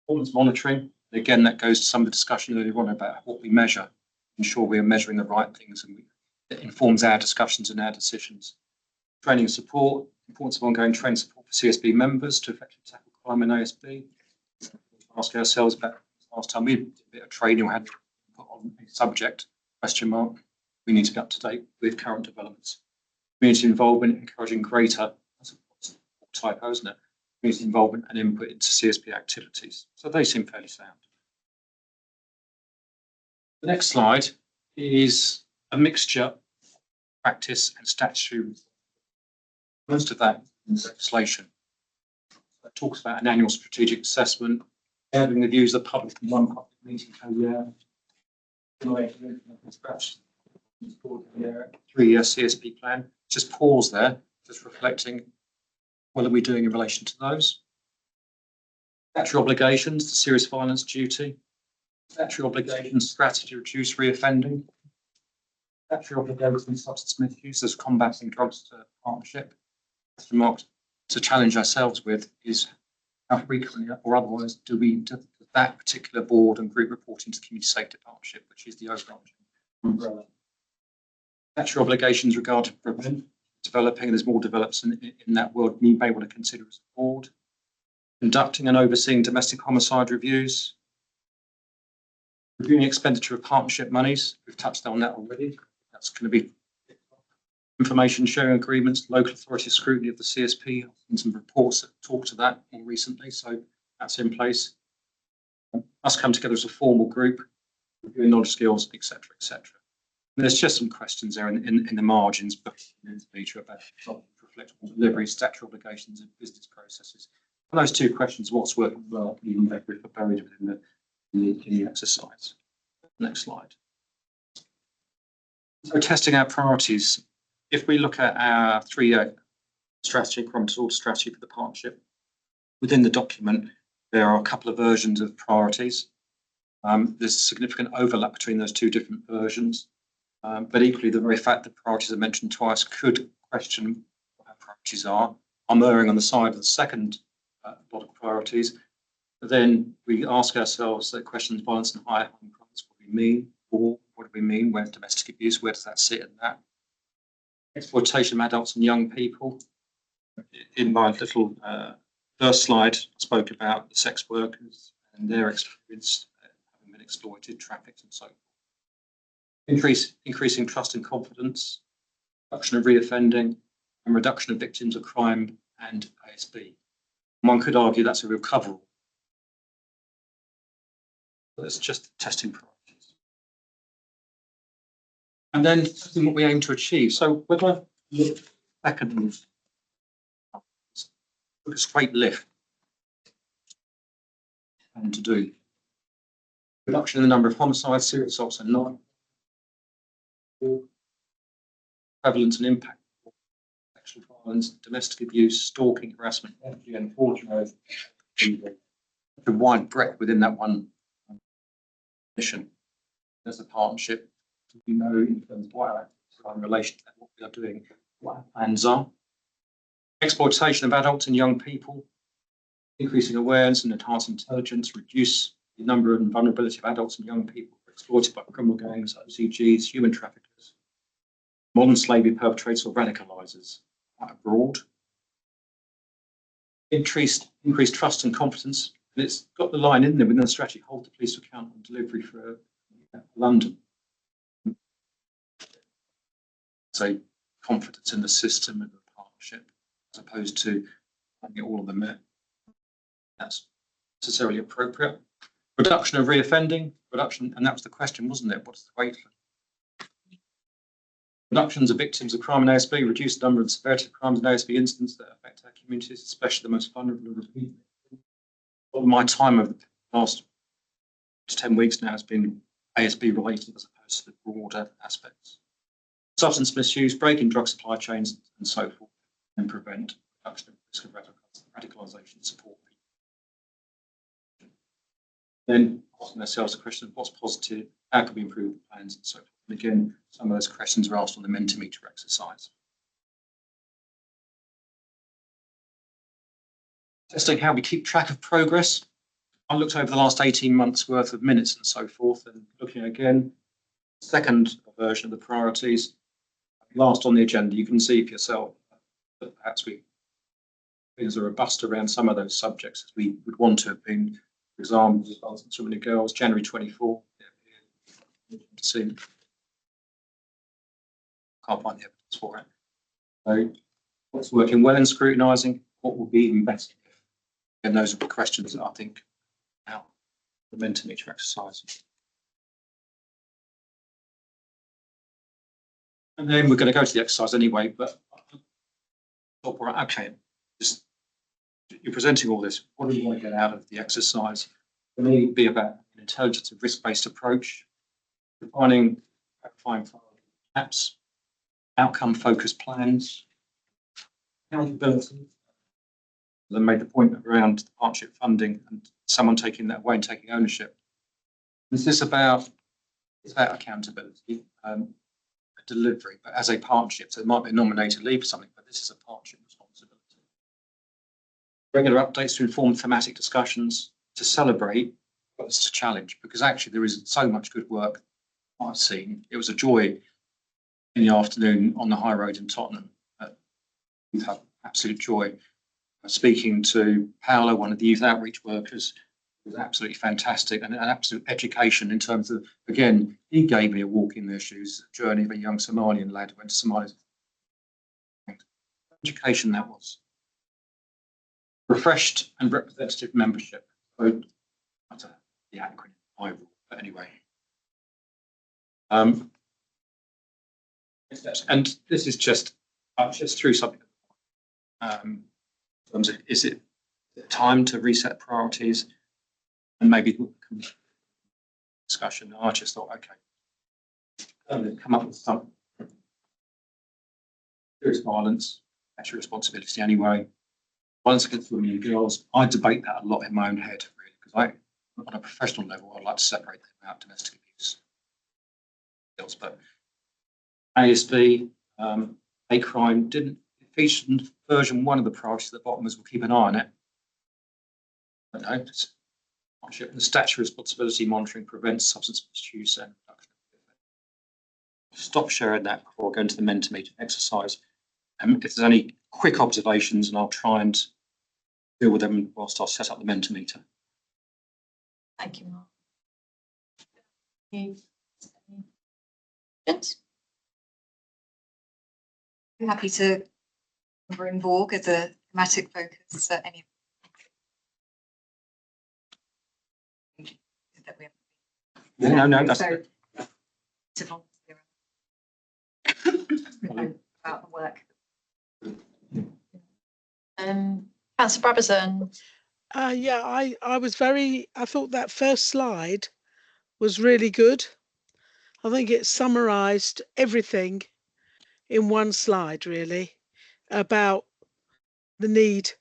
Performance monitoring. Again, that goes to some of the discussion earlier on about what we measure. Ensure we are measuring the right things and it informs our discussions and our decisions. Training and support. Importance of ongoing training support for CSP members to effectively tackle crime in ASB. Ask ourselves about last time we did a bit of training, we had to put on a subject, question mark. We need to be up to date with current developments. Community involvement, encouraging greater, that's a typo, isn't it? Community involvement and input into CSP activities. So they seem fairly sound. The next slide is a mixture of practice and statutory. Most of that is legislation. It talks about an annual strategic assessment, gathering the views of the public in one public meeting per year. 3-year CSP plan. Just pause there, just reflecting what are we doing in relation to those. Statutory obligations, the serious violence duty. Statutory obligations, strategy to reduce reoffending. Statutory obligations, substance misuse as combating drugs to partnership. Question mark to challenge ourselves with is how frequently or otherwise do that particular board and group report into the community safety partnership, which is the overarching umbrella. Statutory obligations regarding prevent, developing, and there's more develops in that world we may want to consider as a board. Conducting and overseeing domestic homicide reviews. Reviewing expenditure of partnership monies. We've touched on that already. That's going to be information sharing agreements, local authority scrutiny of the CSP, and some reports that talk to that more recently. So that's in place. Us come together as a formal group, reviewing knowledge skills, etc., etc. There's just some questions there in the margins, but in the feature about reflectable delivery, statutory obligations, and business processes. And those two questions, what's working well, even better if they're buried within the exercise. Next slide. So testing our priorities. If we look at our 3-year strategy, disorder strategy for the partnership, within the document, there are a couple of versions of priorities. There's significant overlap between those two different versions. But equally, the very fact that priorities are mentioned twice could question what our priorities are. I'm erring on the side of the second lot of priorities. But then we ask ourselves the questions: violence and higher harm crimes. What do we mean? Or what do we mean? Where's domestic abuse? Where does that sit in that? Exploitation of adults and young people. In my little first slide, I spoke about the sex workers and their experience having been exploited, trafficked, and so forth. Increasing trust and confidence, reduction of reoffending, and reduction of victims of crime and ASB. One could argue that's a real coverall. That's just testing priorities. And then testing what we aim to achieve. So when I look back at these, look a straight lift and to do reduction in the number of homicides, serious assaults and non prevalence and impact of sexual violence, domestic abuse, stalking, harassment, FGM, forgery, the wide breadth within that one mission. There's a partnership. We know in terms of what our activities are in relation to what we are doing, what our plans are. Exploitation of adults and young people, increasing awareness and enhance intelligence, reduce the number and vulnerability of adults and young people exploited by criminal gangs, OCGs, human traffickers, modern slavery perpetrators or radicalisers, quite broad. Increased trust and confidence, and it's got the line in there within the strategy, hold the police to account on delivery for London. So confidence in the system and the partnership, as opposed to having it all on the merit. That's necessarily appropriate. Reduction of reoffending, reduction, and that was the question, wasn't it? What's the rate for reductions of victims of crime in ASB, reduce the number and severity of crimes and ASB incidents that affect our communities, especially the most vulnerable and repeated. All my time over the last 10 weeks now has been ASB related as opposed to the broader aspects. Substance misuse, breaking drug supply chains and so forth, and prevent reduction of risk of radicalisation, support people. Then asking ourselves the question of what's positive, how can we improve the plans and so forth. And again, some of those questions are asked on the Mentimeter exercise. Testing how we keep track of progress. I looked over the last 18 months worth of minutes and so forth, and looking again, second version of the priorities, last on the agenda, you can see for yourself that perhaps things are robust around some of those subjects as we would want to have been. For example, so many girls, January 24. Can't find the evidence for it. So what's working well in scrutinising, what will be even better? And those are the questions that I think now the Mentimeter exercise. And then we're going to go to the exercise anyway, but okay, just you're presenting all this. What do you want to get out of the exercise? For me, it'd be about an intelligence and risk-based approach, defining gaps, outcome-focused plans, accountability. They made the point around the partnership funding and someone taking that away and taking ownership. This is about accountability, delivery, but as a partnership. So it might be a nominated leave for something, but this is a partnership responsibility. Regular updates to inform thematic discussions, to celebrate, but it's a challenge because actually there is so much good work I've seen. It was a joy in the afternoon on the high road in Tottenham. We've had absolute joy. Speaking to Paolo, one of the youth outreach workers, it was absolutely fantastic and an absolute education in terms of, again, he gave me a walk in their shoes, a journey of a young Somalian lad who went to Somalia. Education that was. Refreshed and representative membership. So, that's the acronym, but anyway. And this is just through something. Is it time to reset priorities and maybe discussion? I just thought, okay, come up with some serious violence, actual responsibility anyway. Violence against women and girls, I debate that a lot in my own head, really, because on a professional level, I'd like to separate them out, domestic abuse. But ASB, hate crime didn't feature in version 1 of the priorities at the bottom as we'll keep an eye on it. I don't know, partnership and the statutory responsibility monitoring prevents substance misuse and reduction. Stop sharing that before I go into the Mentimeter exercise. If there's any quick observations, and I'll try and deal with them whilst I set up the Mentimeter. Thank you, Mark. Questions? I'm happy to cover in Borg as a thematic focus at any that we have. No, that's So, About the work. Councillor Brabazon. Yeah, I thought that first slide was really good. I think it summarised everything in one slide, really, about the need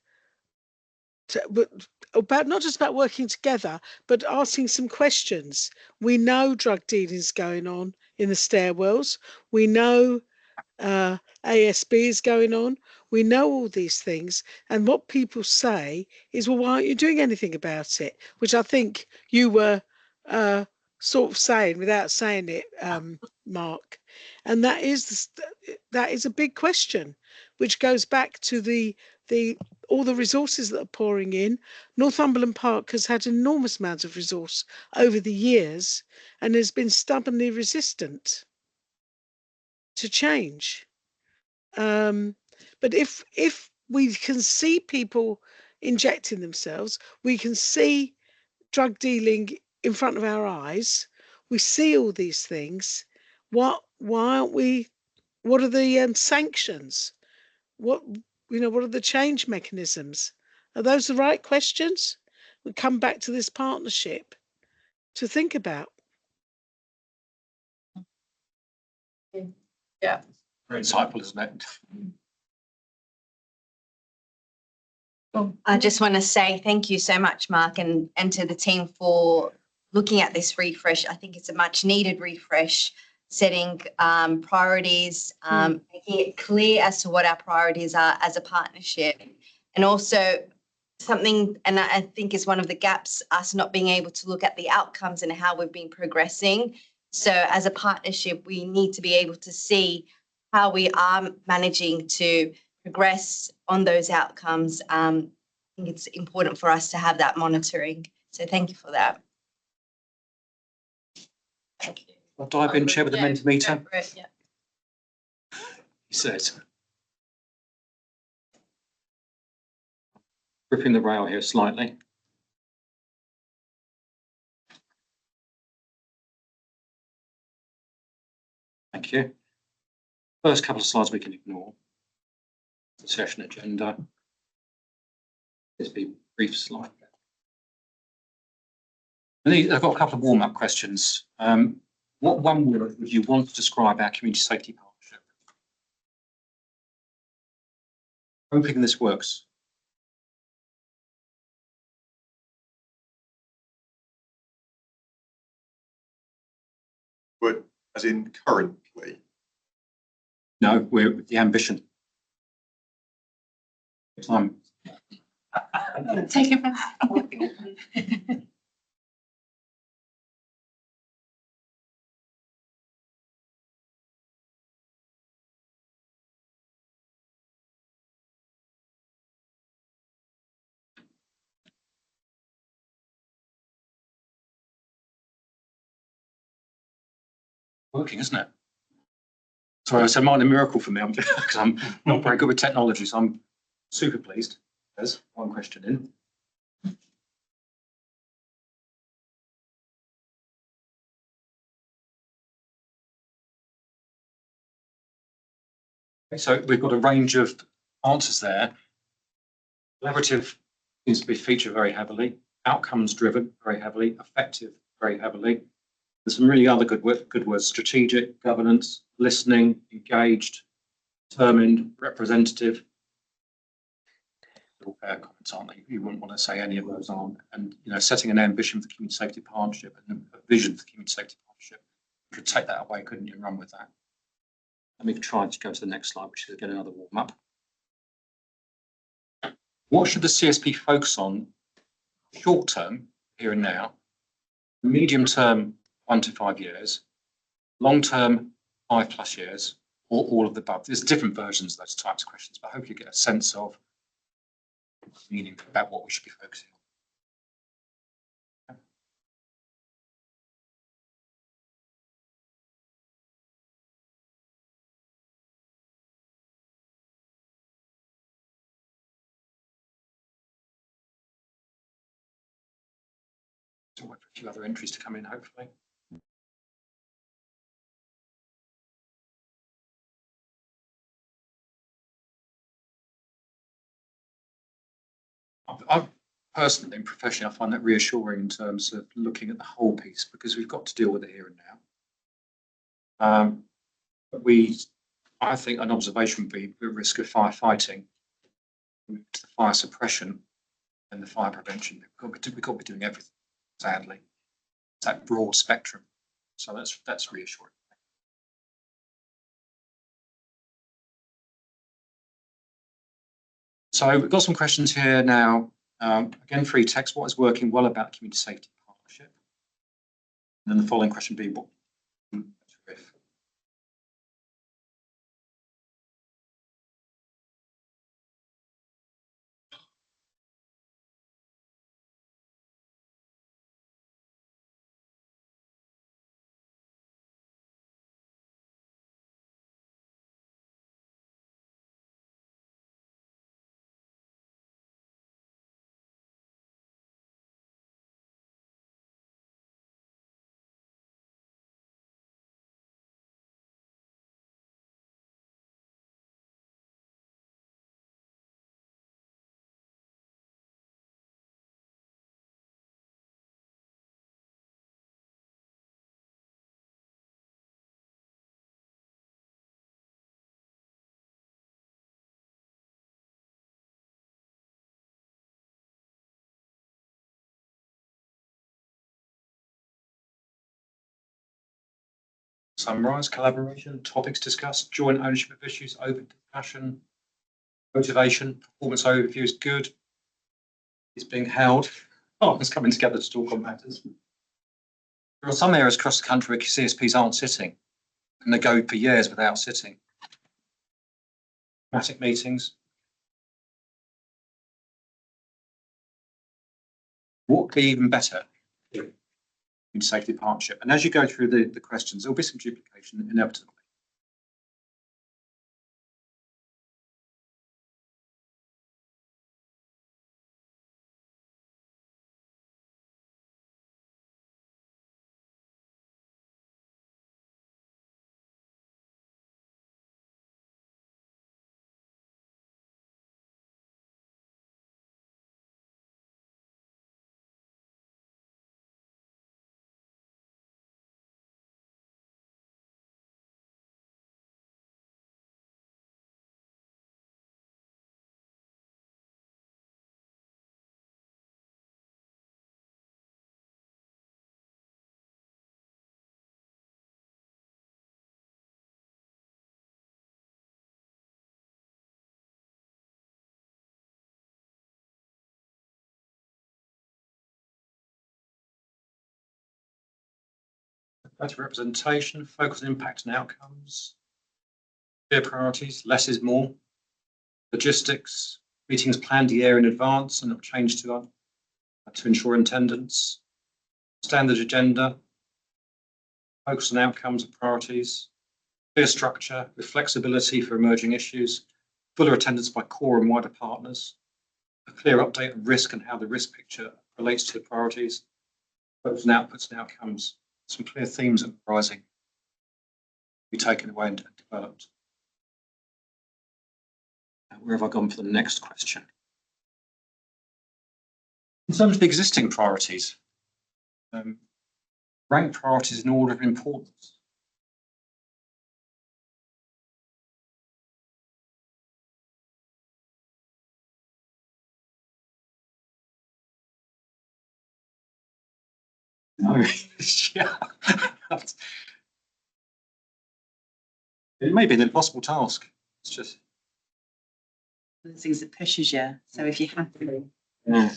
to, about not just about working together, but asking some questions. We know drug dealing is going on in the stairwells. We know ASB is going on. We know all these things. And what people say is, well, why aren't you doing anything about it? Which I think you were sort of saying without saying it, Mark. And that is a big question, which goes back to the all the resources that are pouring in. Northumberland Park has had enormous amounts of resource over the years and has been stubbornly resistant to change. But if we can see people injecting themselves, we can see drug dealing in front of our eyes, we see all these things, why aren't we, what are the sanctions? What are the change mechanisms? Are those the right questions? We come back to this partnership to think about. Yeah. Very insightful, isn't it? I just want to say thank you so much, Mark, and to the team for looking at this refresh. I think it's a much needed refresh, setting priorities, making it clear as to what our priorities are as a partnership. And also something, and I think is one of the gaps, us not being able to look at the outcomes and how we've been progressing. So as a partnership, we need to be able to see how we are managing to progress on those outcomes. I think it's important for us to have that monitoring. So thank you for that. Thank you. I'll dive in, Chair, with the Mentimeter. Go for it, yeah. He says, gripping the rail here slightly. Thank you. First couple of slides we can ignore. The session agenda. This be a brief slide. I've got a couple of warm-up questions. What one word would you want to describe our community safety partnership? Hoping this works. But as in currently? No, we're the ambition. Time. Take it back. Working, isn't it? Sorry, it's a minor miracle for me because I'm not very good with technology, so I'm super pleased. There's one question in. So we've got a range of answers there. Collaborative seems to be featured very heavily. Outcomes driven very heavily. Effective very heavily. There's some really other good words: strategic, governance, listening, engaged, determined, representative. All fair comments, aren't they? You wouldn't want to say any of those aren't. And setting an ambition for the community safety partnership and a vision for the community safety partnership. You could take that away, couldn't you, and run with that? Let me try to go to the next slide, which is again another warm up. What should the CSP focus on short term, here and now, medium term, 1 to 5 years, long term, 5+ years, or all of the above? There's different versions of those types of questions, but I hope you get a sense of meaning about what we should be focusing on. So wait for a few other entries to come in, hopefully. I personally and professionally, I find that reassuring in terms of looking at the whole piece, because we've got to deal with it here and now. But I think an observation would be the risk of firefighting, to the fire suppression and the fire prevention. We've got to be doing everything, sadly. It's that broad spectrum. So that's reassuring. So we've got some questions here now. Again, free text. What is working well about community safety partnership? And then the following question would be what? Summarise: collaboration, topics discussed, joint ownership of issues, open discussion, motivation, performance overview is good. It's being held. Oh, it's coming together to talk on matters. There are some areas across the country where CSPs aren't sitting, and they go for years without sitting. Thematic meetings. What would be even better? In safety partnership. And as you go through the questions, there'll be some duplication inevitably. Better representation, focus on impact and outcomes, clear priorities, less is more, logistics, meetings planned a year in advance and not changed to ensure attendance, standard agenda, focus on outcomes and priorities, clear structure with flexibility for emerging issues, fuller attendance by core and wider partners, a clear update on risk and how the risk picture relates to the priorities, focus on outputs and outcomes, some clear themes of rising be taken away and developed. Where have I gone for the next question? In terms of the existing priorities, rank priorities in order of importance. No, yeah. It may be an impossible task. It's just The things that pushes you. So if you have to. yeah.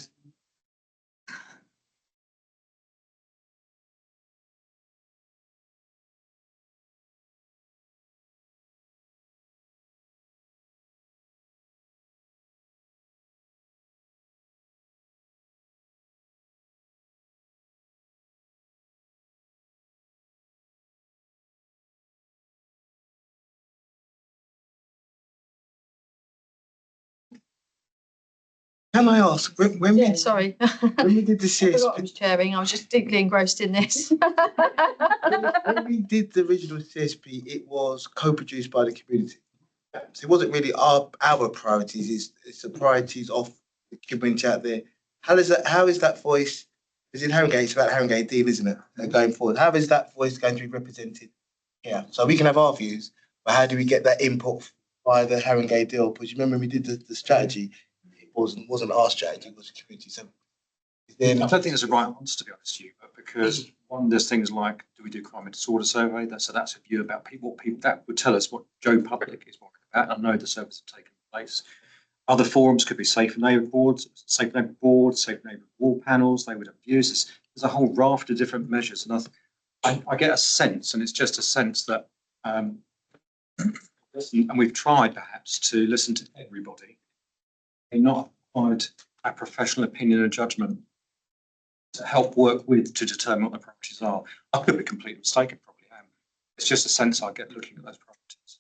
Can I ask, when Yeah, we, sorry. when we did the I forgot I CSP, was chairing. I was just deeply engrossed in this. when we did the original CSP, it was co-produced by the community. So it wasn't really our priorities, it's the priorities of community out there. How is that voice? It's in Haringey, it's about Haringey Deal, isn't it? Going forward, how is that voice going to be represented? Yeah, so we can have our views, but how do we get that input via the Haringey Deal? Because you remember when we did the strategy, it wasn't our strategy, it was the community. So I don't think there's a right answer, to be honest with you, but because one, there's things like, do we do crime and disorder survey? That's a view about people, that would tell us what Joe Public is worried about. I know the service have taken place. Other forums could be safe neighbour boards, safe neighbour wall panels. They would have views. There's a whole raft of different measures, and I get a sense, and it's just a sense that, and we've tried perhaps to listen to everybody, and not provide a professional opinion and judgment to help work with to determine what the priorities are. I could be completely mistaken, probably am. It's just a sense I get looking at those priorities.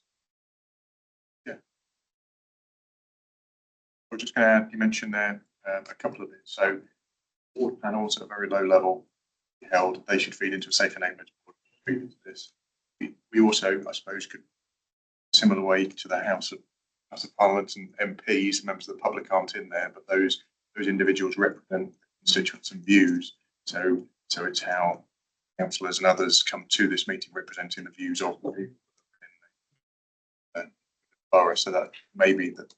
We're just going to add, you mentioned there a couple of bits. So board panels at a very low level held, they should feed into a safer neighbourhood board, feed into this. We also, I suppose, could similar way to the House of Parliament and MPs, members of the public aren't in there, but those individuals represent constituents and views. So it's how councillors and others come to this meeting representing the views of the people in the borough. So that maybe that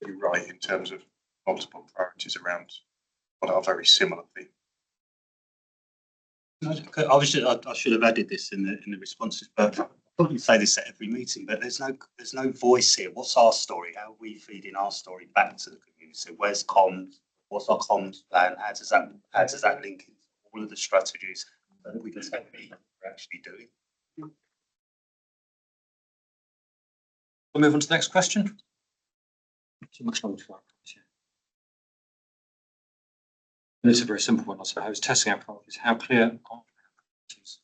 you're right in terms of multiple priorities around what are very similar things. I should have added this in the responses, but I probably say this at every meeting. But there's no voice here. What's our story? How are we feeding our story back to the community? So where's comms? What's our comms plan? How does that link into all of the strategies that we can say we're actually doing? We'll move on to the next question. Too much longer to and it's a very simple one, I suppose. Testing our priorities. How clear are our priorities?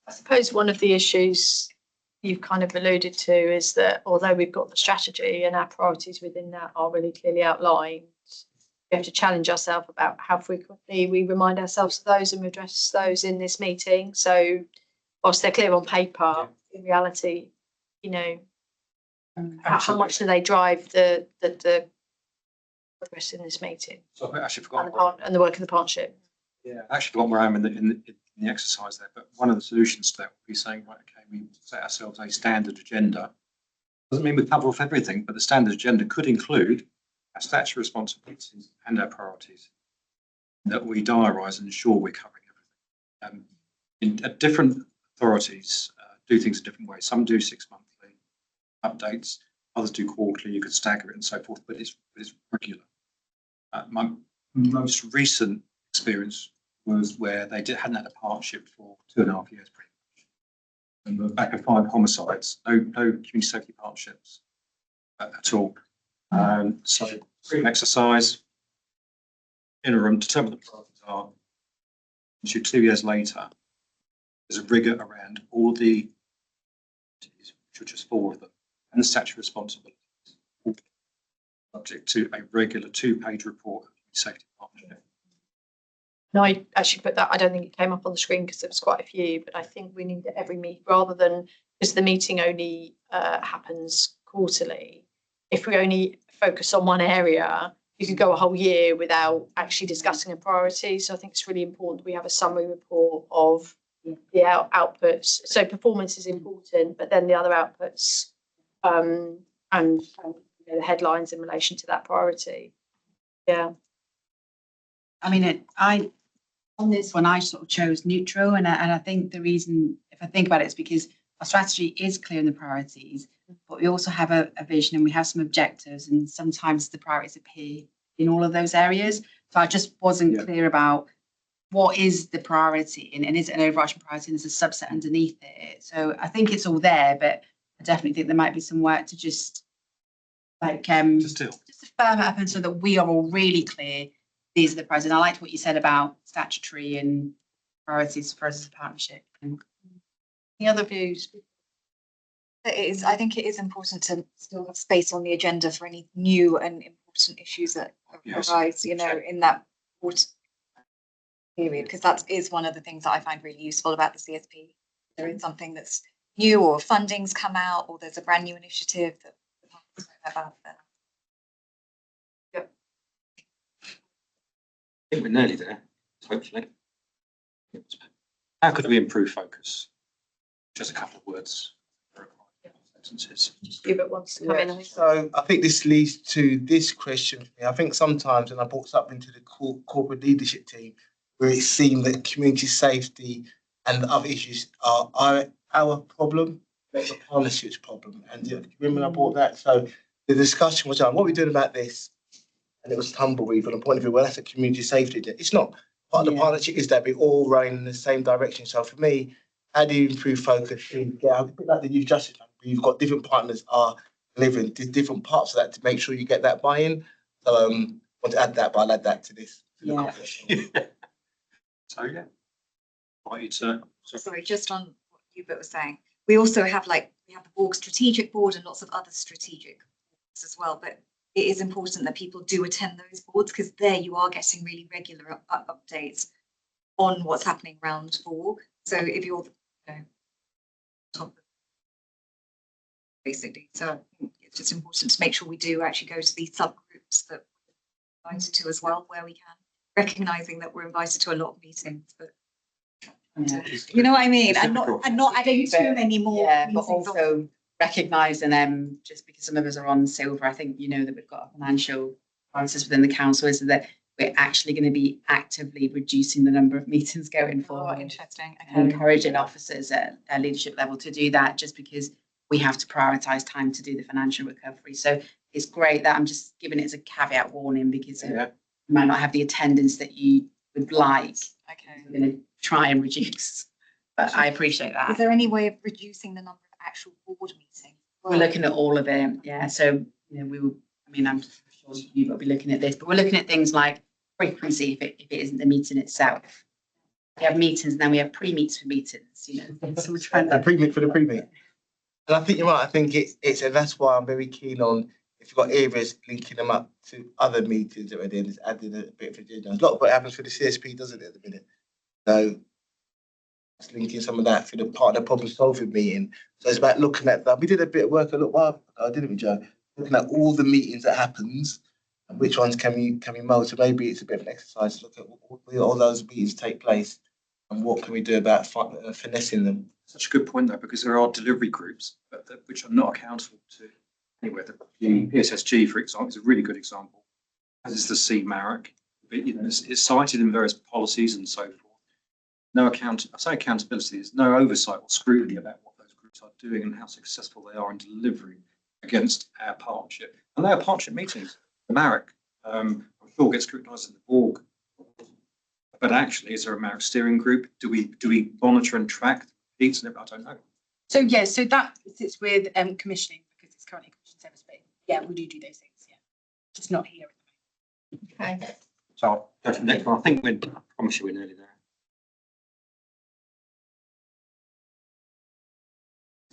I suppose one of the issues you've kind of alluded to is that although we've got the strategy and our priorities within that are really clearly outlined, we have to challenge ourselves about how frequently we remind ourselves of those and address those in this meeting. So whilst they're clear on paper, in reality, you know, how much do they drive the progress in this meeting? So I actually forgot and the work of the partnership. Yeah, I actually forgot where I am in the exercise there. But one of the solutions to that would be saying, right, okay, we set ourselves a standard agenda. Doesn't mean we cover off everything, but the standard agenda could include our statutory responsibilities and our priorities that we diarise and ensure we're covering everything. Different authorities do things in different ways. Some do 6 monthly updates, others do quarterly. You could stagger it and so forth, but it's regular. My most recent experience was where they hadn't had a partnership for 2.5 years, pretty much. And we're back at 5 homicides, no community safety partnerships at all. So exercise, interim, determine the priorities are. 2 years later, there's a rigour around all the, which are just 4 of them, and the statutory responsibilities, subject to a regular 2-page report of community safety partnership. No, I actually put that, I don't think it came up on the screen because there was quite a few, but I think we need it every meet rather than, because the meeting only happens quarterly. If we only focus on one area, you could go a whole year without actually discussing a priority. So I think it's really important we have a summary report of the outputs. So performance is important, but then the other outputs and the headlines in relation to that priority. Yeah. I mean, on this one, I sort of chose neutral, and I think the reason, if I think about it, is because our strategy is clear in the priorities, but we also have a vision and we have some objectives, and sometimes the priorities appear in all of those areas. So I just wasn't clear about what is the priority, and is it an overarching priority, and there's a subset underneath it. So I think it's all there, but I definitely think there might be some work to just like just to firm it up, and so that we are all really clear these are the priorities. And I liked what you said about statutory and priorities for us as a partnership. Any other views? I think it is important to still have space on the agenda for any new and important issues that arise, you know, in that period, because that is one of the things that I find really useful about the CSP. There is something that's new, or funding's come out, or there's a brand new initiative that about that. I think we're nearly there, hopefully. How could we improve focus? Just a couple of words. Sentences. Hubert wants to come in. I think. So I think this leads to this question for me. I think sometimes, and I brought something to the corporate leadership team, where it seemed that community safety and other issues are our problem, not the partnership's problem. And you remember I brought that? So the discussion was on what are we doing about this? And it was tumbleweed from the point of view, well, that's a community safety. It's not. Part of the partnership is that we all run in the same direction. So for me, how do you improve focus? Yeah, a bit like the youth justice fund, where you've got different partners are delivering different parts of that to make sure you get that buy-in. So I want to add that, but I'll add that to this. So yeah. Invite you to. Sorry, just on what Hubert was saying, we also have we have the Borg strategic board and lots of other strategic boards as well, but it is important that people do attend those boards, because there you are getting really regular updates on what's happening around Borg. So if you're, top basically, so it's just important to make sure we do actually go to these subgroups that we're invited to as well, where we can, recognizing that we're invited to a lot of meetings, but you know what I mean, and not adding too many more. Yeah, but also recognising them, just because some of us are on silver. I think you know that we've got a financial crisis within the council, is that we're actually going to be actively reducing the number of meetings going forward. Oh, interesting. Okay. Encouraging officers at a leadership level to do that, just because we have to prioritise time to do the financial recovery. So it's great that I'm just giving it as a caveat warning, because you might not have the attendance that you would like. Okay. We're going to try and reduce, but I appreciate that. Is there any way of reducing the number of actual board meetings? We're looking at all of it. Yeah. So, you know, we will, I mean, I'm sure you will be looking at this, but we're looking at things like frequency if it isn't the meeting itself. We have meetings and then we have pre-meets for meetings, you know. So we're trying to pre-meet for the pre-meet. And I think you're right. I think it's and that's why I'm very keen on, if you've got areas, linking them up to other meetings that are there, just adding a bit of agenda. A lot of what happens for the CSP, doesn't it, at the minute? So it's linking some of that for the part of the problem solving meeting. So it's about looking at that. We did a bit of work a little while ago, didn't we, Joe? Looking at all the meetings that happens and which ones can we mold. So maybe it's a bit of an exercise to look at where all those meetings take place and what can we do about finessing them. Such a good point though, because there are delivery groups which are not accountable to anywhere. The PSSG, for example, is a really good example, as is the CMARC. You know, it's cited in various policies and so forth. No accountability, there's no oversight or scrutiny about what those groups are doing and how successful they are in delivering against our partnership. And they are partnership meetings. The MARC, I'm sure, gets scrutinised in the Borg. But actually, is there a MARC steering group? Do we monitor and track the repeats? I don't know. So yeah, so that sits with commissioning, because it's currently commissioned service, but yeah, we do those things, yeah. Just not here at the moment. Okay. So I'll go to the next one. I think I promise you we're nearly there.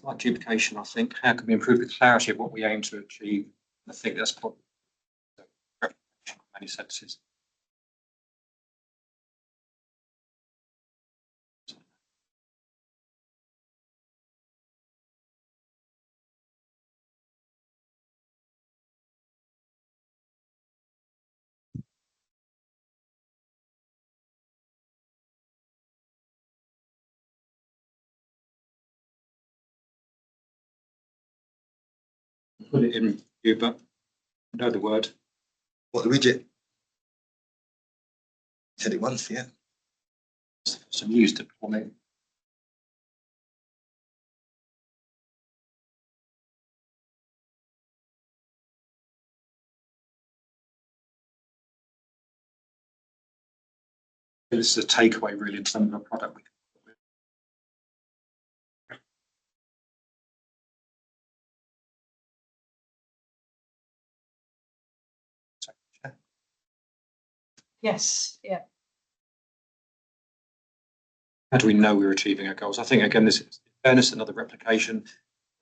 Like duplication, I think. How can we improve the clarity of what we aim to achieve? I think that's probably many sentences. Put it in Uber. Know the word. What, the widget? Said it once, yeah. Some use deployment. This is a takeaway really in terms of a product we can put with. Yes, yeah. How do we know we're achieving our goals? I think, again, this is, in fairness, another replication,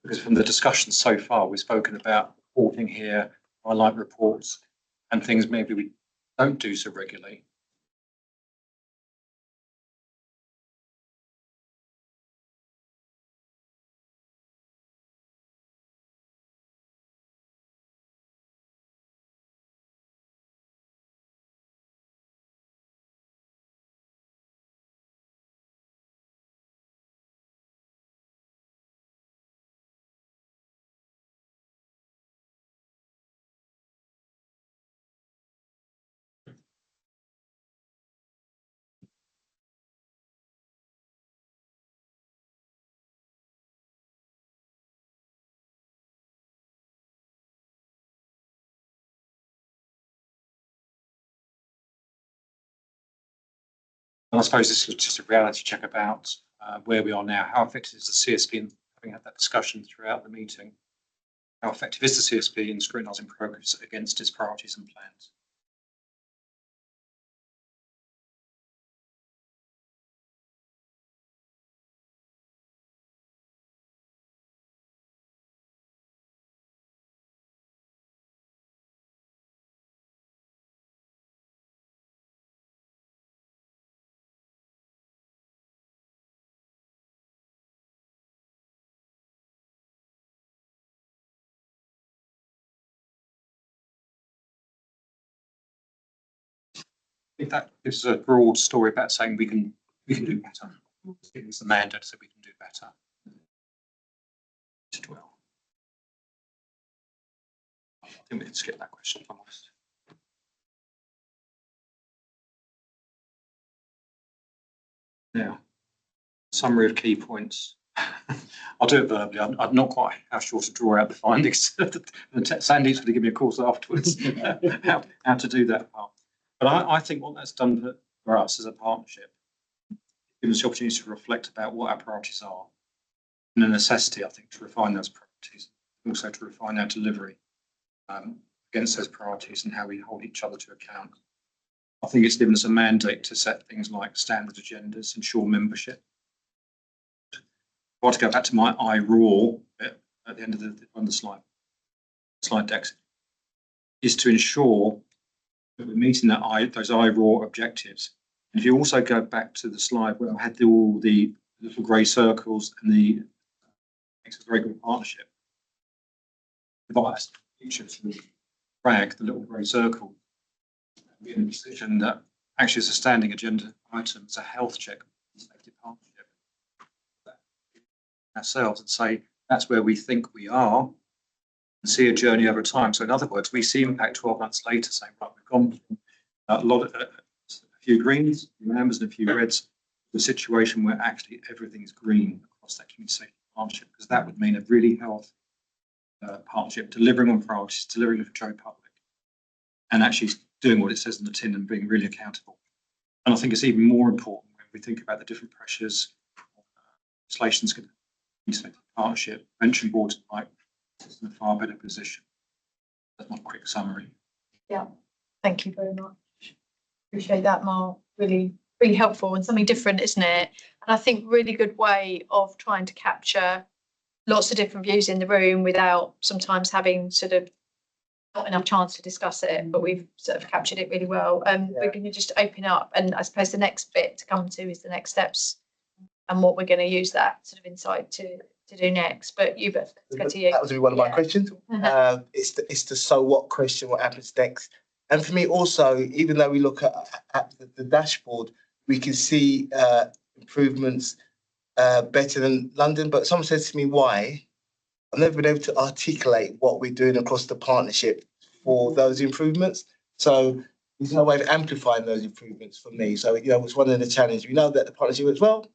because from the discussion so far, we've spoken about reporting here, highlight reports, and things maybe we don't do so regularly. And I suppose this was just a reality check about where we are now. How effective is the CSP in having had that discussion throughout the meeting? How effective is the CSP in scrutinising progress against its priorities and plans? I think that gives us a broad story about saying we can do better. It's the mandate, so we can do better. To dwell. I think we can skip that question, if I'm honest. Now, summary of key points. I'll do it verbally. I'm not quite how sure to draw out the findings. Sandy's going to give me a course afterwards how to do that part. But I think what that's done for us as a partnership, gives us the opportunity to reflect about what our priorities are, and a necessity, I think, to refine those priorities, also to refine our delivery against those priorities and how we hold each other to account. I think it's given us a mandate to set things like standard agendas, ensure membership. If I want to go back to my IROAR bit at the end of the slide decks, is to ensure that we're meeting those IROAR objectives. And if you also go back to the slide where I had all the little grey circles and makes a very good partnership. If I features the flag, the little grey circle, be in a position that actually is a standing agenda item, it's a health check, safety partnership ourselves, and say that's where we think we are, and see a journey over time. So in other words, we see impact 12 months later, saying, right, we've gone from a few greens, a few ambers and a few reds, to a situation where actually everything is green across that community safety partnership, because that would mean a really healthy partnership, delivering on priorities, delivering for Joe Public, and actually doing what it says in the tin and being really accountable. And I think it's even more important when we think about the different pressures legislation's going to be partnership, prevention boards like is in a far better position. That's my quick summary. Yeah, thank you very much. Appreciate that, Mark. Really, really helpful and something different, isn't it? And I think really good way of trying to capture lots of different views in the room without sometimes having sort of not enough chance to discuss it, but we've sort of captured it really well. We're going to just open up, and I suppose the next bit to come to is the next steps and what we're going to use that sort of insight to do next. But let's go to you. That was one of my questions. It's the so what question, what happens next? And for me also, even though we look at the dashboard, we can see improvements better than London. But someone says to me, why? I've never been able to articulate what we're doing across the partnership for those improvements. So there's no way of amplifying those improvements for me. So, it's one of the challenges. We know that the partnership works well.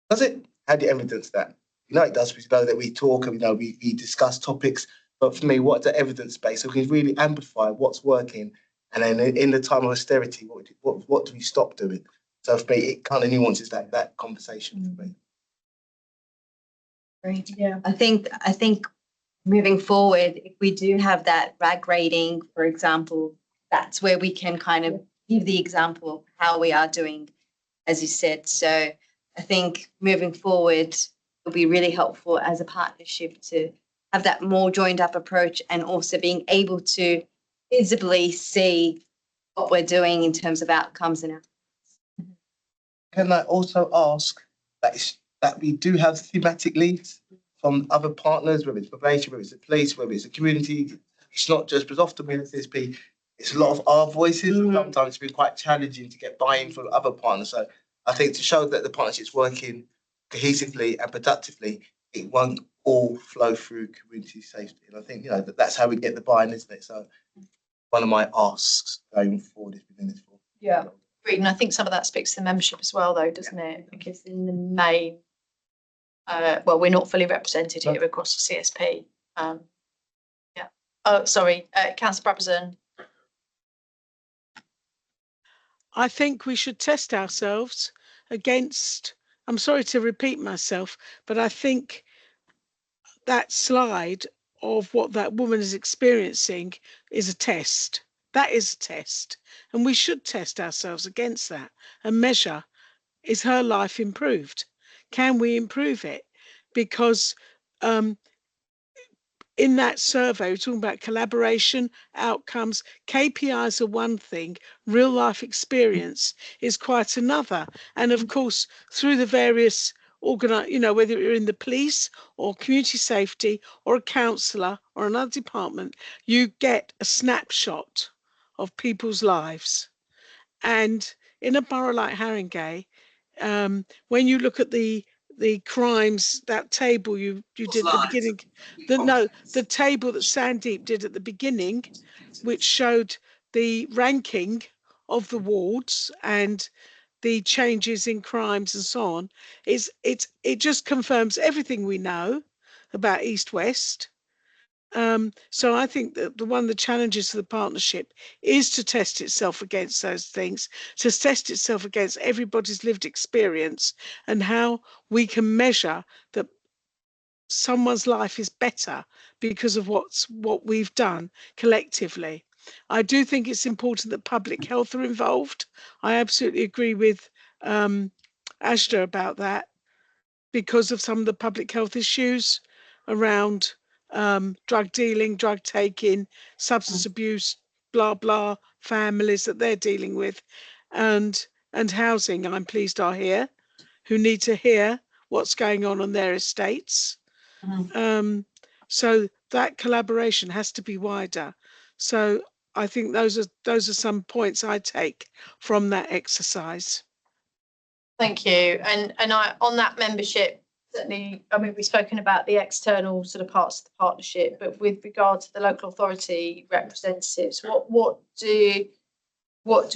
Does it? How do you evidence that? It does. We know that we talk and we discuss topics. But for me, what's the evidence base? So we can really amplify what's working. And then in the time of austerity, what do we stop doing? So for me, it kind of nuances that conversation for me. Great. Yeah. I think moving forward, if we do have that RAG rating, for example, that's where we can kind of give the example of how we are doing, as you said. So I think moving forward, it'll be really helpful as a partnership to have that more joined up approach and also being able to visibly see what we're doing in terms of outcomes and Can I also ask that we do have thematic leads from other partners, whether it's probation, whether it's the police, whether it's the community? It's not just, because often with CSP, it's a lot of our voices. And sometimes it's been quite challenging to get buy-in from other partners. So I think to show that the partnership's working cohesively and productively, it won't all flow through community safety. And I think, that's how we get the buy-in, isn't it? So one of my asks going forward is within this. Yeah. And I think some of that speaks to the membership as well, though, doesn't it? Because in the main, we're not fully represented here across the CSP. Yeah. Oh, sorry, Councillor Brabazon. I think we should test ourselves against, I'm sorry to repeat myself, but I think that slide of what that woman is experiencing is a test. That is a test. And we should test ourselves against that and measure, is her life improved? Can we improve it? Because in that survey, we're talking about collaboration, outcomes. KPIs are one thing, real life experience is quite another. And of course, through the various whether you're in the police or community safety or a counsellor or another department, you get a snapshot of people's lives. And in a borough like Haringey, when you look at the crimes, that table you did at the beginning, the table that Sandeep did at the beginning, which showed the ranking of the wards and the changes in crimes and so on, it just confirms everything we know about East West. So I think that one of the challenges for the partnership is to test itself against those things, to test itself against everybody's lived experience and how we can measure that someone's life is better because of what we've done collectively. I do think it's important that public health are involved. I absolutely agree with Ashta about that, because of some of the public health issues around drug dealing, drug taking, substance abuse, blah, blah, families that they're dealing with, and housing, I'm pleased, are here, who need to hear what's going on their estates. So that collaboration has to be wider. So I think those are some points I take from that exercise. Thank you. And I, on that membership, certainly, I mean, we've spoken about the external sort of parts of the partnership, but with regard to the local authority representatives, what do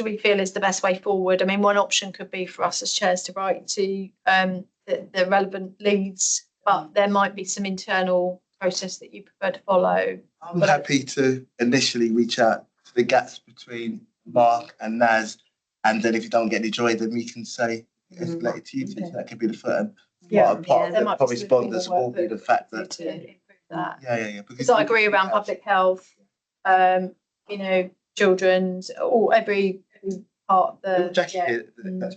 we feel is the best way forward? I mean, one option could be for us as chairs to write to the relevant leads, but there might be some internal process that you prefer to follow. I'm happy to initially reach out to the gaps between Mark and Naz, and then if you don't get any joy, then we can say escalate it to you. So that could be the first. Part of the correspondence will be the fact that. Yeah. Because I agree around public health, children's, or every part of the. That's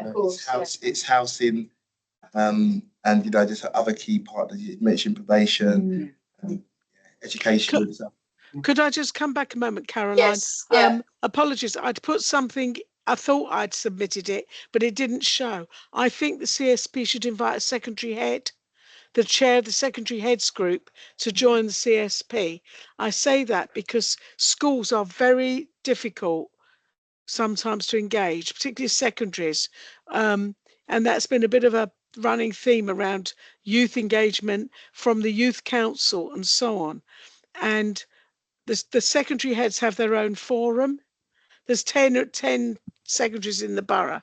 of course. It's housing, and just other key partners. You mentioned probation, education. Could I just come back a moment, Caroline? Yes. Yeah. Apologies, I'd put something. I thought I'd submitted it, but it didn't show. I think the CSP should invite a secondary head, the chair of the secondary heads group, to join the CSP. I say that because schools are very difficult sometimes to engage, particularly secondaries. And that's been a bit of a running theme around youth engagement from the youth council and so on. And the secondary heads have their own forum. There's 10 secretaries in the borough,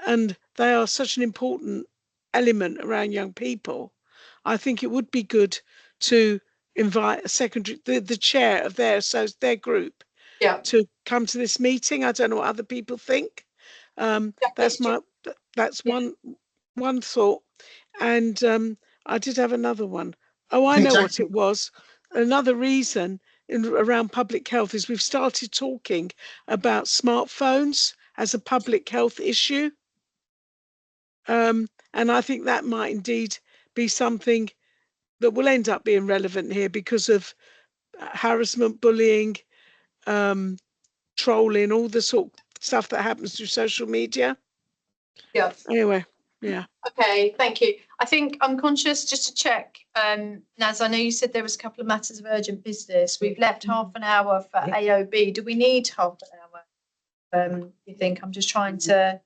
and they are such an important element around young people. I think it would be good to invite a secondary, the chair of their group, to come to this meeting. I don't know what other people think. That's one thought. And I did have another one. Oh, I know what it was. Another reason around public health is we've started talking about smartphones as a public health issue. And I think that might indeed be something that will end up being relevant here because of harassment, bullying, trolling, all the sort of stuff that happens through social media. Yeah. Anyway, yeah. Okay, thank you. I think I'm conscious just to check, Naz, I know you said there was a couple of matters of urgent business. We've left half an hour for AOB. Do we need half an hour? You think? I'm just trying to.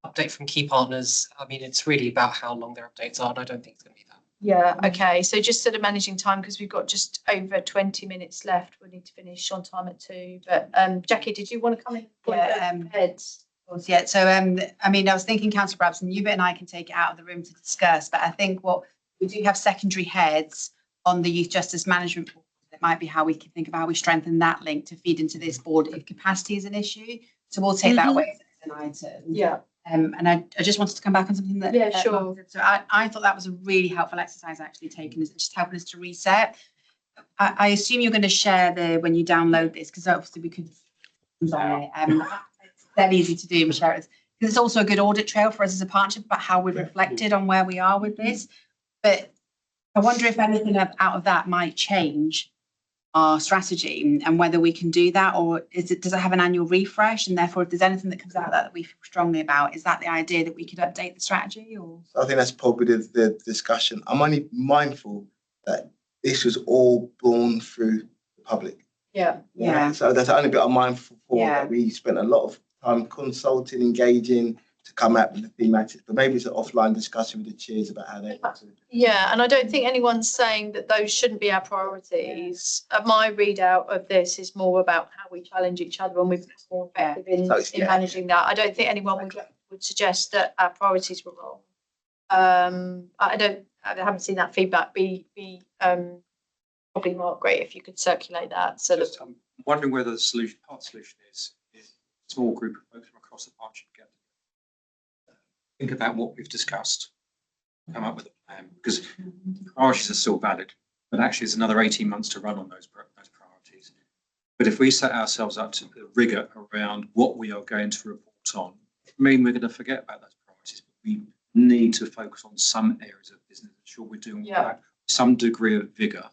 Update from key partners. I mean, it's really about how long their updates are, and I don't think it's going to be that. Yeah, okay. So just sort of managing time because we've got just over 20 minutes left. We need to finish on time at 2. But Jackie, did you want to come in? Heads. Yeah, so I mean, I was thinking, Councillor Brabson, Hubert and I can take it out of the room to discuss, but I think what we do have secondary heads on the Youth Justice Management Board. That might be how we can think of how we strengthen that link to feed into this board if capacity is an issue. So we'll take that away as an item. Yeah. And I just wanted to come back on something that sure. So I thought that was a really helpful exercise actually taken, is just helping us to reset. I assume you're going to share when you download this, because obviously we could on it. It's that easy to do and share it, because it's also a good audit trail for us as a partnership about how we've reflected on where we are with this. But I wonder if anything out of that might change our strategy and whether we can do that, or does it have an annual refresh, and therefore if there's anything that comes out of that we feel strongly about, is that the idea that we could update the strategy? Or I think that's probably the discussion. I'm only mindful that this was all born through the public. Yeah. So that's the only bit I'm mindful for, that we spent a lot of time consulting, engaging to come out with the thematics, but maybe it's an offline discussion with the chairs about how they want to. Yeah, and I don't think anyone's saying that those shouldn't be our priorities. My readout of this is more about how we challenge each other and we're more effective in managing that. I don't think anyone would suggest that our priorities were wrong. I haven't seen that feedback be probably more great if you could circulate that. So Just, I'm wondering whether the solution, part of the solution is a small group of folks from across the partnership get think about what we've discussed, come up with a plan, because priorities are still valid, but actually it's another 18 months to run on those priorities. But if we set ourselves up to the rigor around what we are going to report on, I mean, we're going to forget about those priorities, but we need to focus on some areas of business, ensure we're doing that with some degree of vigor.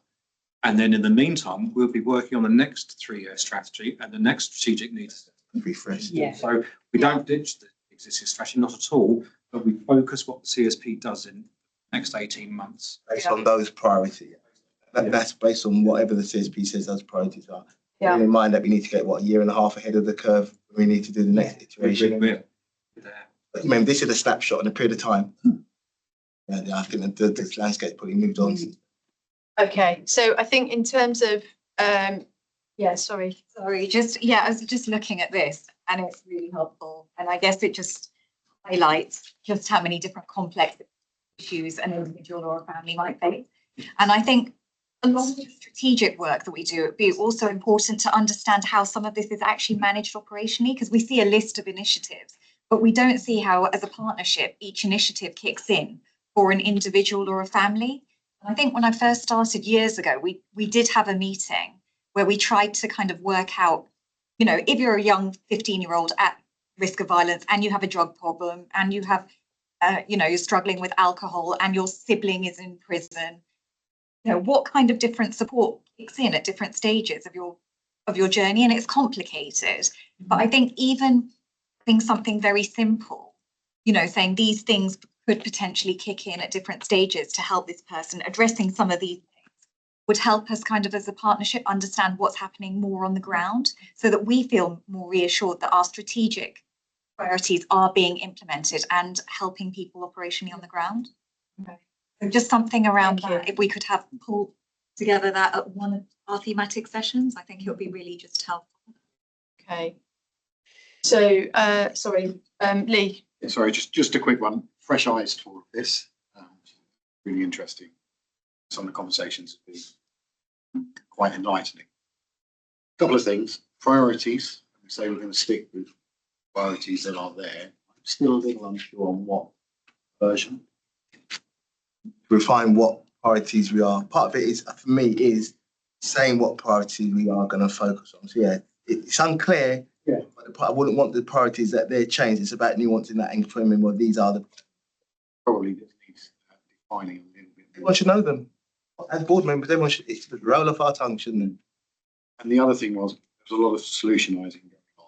And then in the meantime, we'll be working on the next 3-year strategy and the next strategic needs. Refresh. Yeah. So we don't ditch the existing strategy, not at all, but we focus what the CSP does in the next 18 months. Based on those priorities. That's based on whatever the CSP says those priorities are. Yeah. Bearing in mind that we need to get, a year and a half ahead of the curve. We need to do the next iteration. We're there. But, I mean, this is a snapshot in a period of time. And I think that the landscape probably moved on. Okay, so I think in terms of sorry, I was just looking at this and it's really helpful, and I guess it just highlights just how many different complex issues an individual or a family might face. And I think along with the strategic work that we do, it'd be also important to understand how some of this is actually managed operationally, because we see a list of initiatives, but we don't see how, as a partnership, each initiative kicks in for an individual or a family. And I think when I first started years ago, we did have a meeting where we tried to kind of work out, if you're a young 15-year-old at risk of violence and you have a drug problem and you have, you're struggling with alcohol and your sibling is in prison, what kind of different support kicks in at different stages of your journey? And it's complicated. But I think even having something very simple, saying these things could potentially kick in at different stages to help this person, addressing some of these things would help us kind of as a partnership understand what's happening more on the ground, so that we feel more reassured that our strategic priorities are being implemented and helping people operationally on the ground. Okay. So just something around that, if we could have pulled together that at one of our thematic sessions, I think it would be really just helpful. Okay. So, sorry, Lee. Sorry, just a quick one. Fresh eyes for this. Really interesting. Some of the conversations have been quite enlightening. A couple of things. Priorities. We say we're going to stick with priorities that are there. I'm still a little unsure on what version. Refine what priorities we are. Part of it is, for me, is saying what priorities we are going to focus on. So yeah, it's unclear. Yeah. But I wouldn't want the priorities that they're changed. It's about nuancing that and confirming well these are the. Probably just needs defining a little bit. Everyone should know them. As board members, everyone should. It's the roll of our tongue, shouldn't it? And the other thing was, there was a lot of solutionising going on.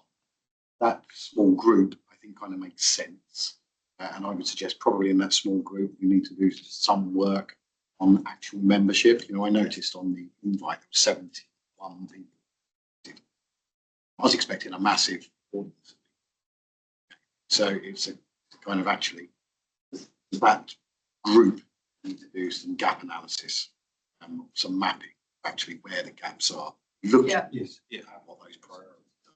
That small group, I think, kind of makes sense. And I would suggest probably in that small group, we need to do some work on actual membership. You know, I noticed on the invite, there were 71 people. I was expecting a massive audience. So it's a kind of actually, that group need to do some gap analysis and some mapping, actually where the gaps are. Look at what those priorities are.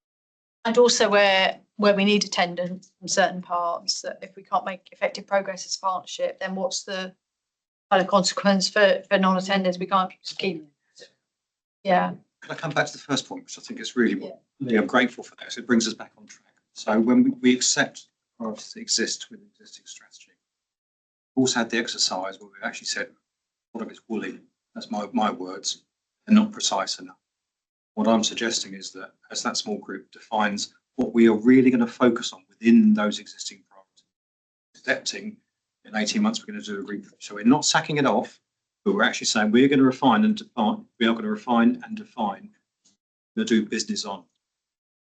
And also where we need attendance from certain parts, that if we can't make effective progress as a partnership, then what's the kind of consequence for non-attendance? We can't just keep. Yeah. Can I come back to the first point, which I think is really what I'm grateful for that. So it brings us back on track. So when we accept priorities that exist with existing strategy, we've also had the exercise where we've actually said, what if it's woolly? That's my words. They're not precise enough. What I'm suggesting is that as that small group defines what we are really going to focus on within those existing priorities, accepting in 18 months we're going to do a refresh. So we're not sacking it off, but we're actually saying we're going to refine and define. We are going to refine and define. We're going to do business on.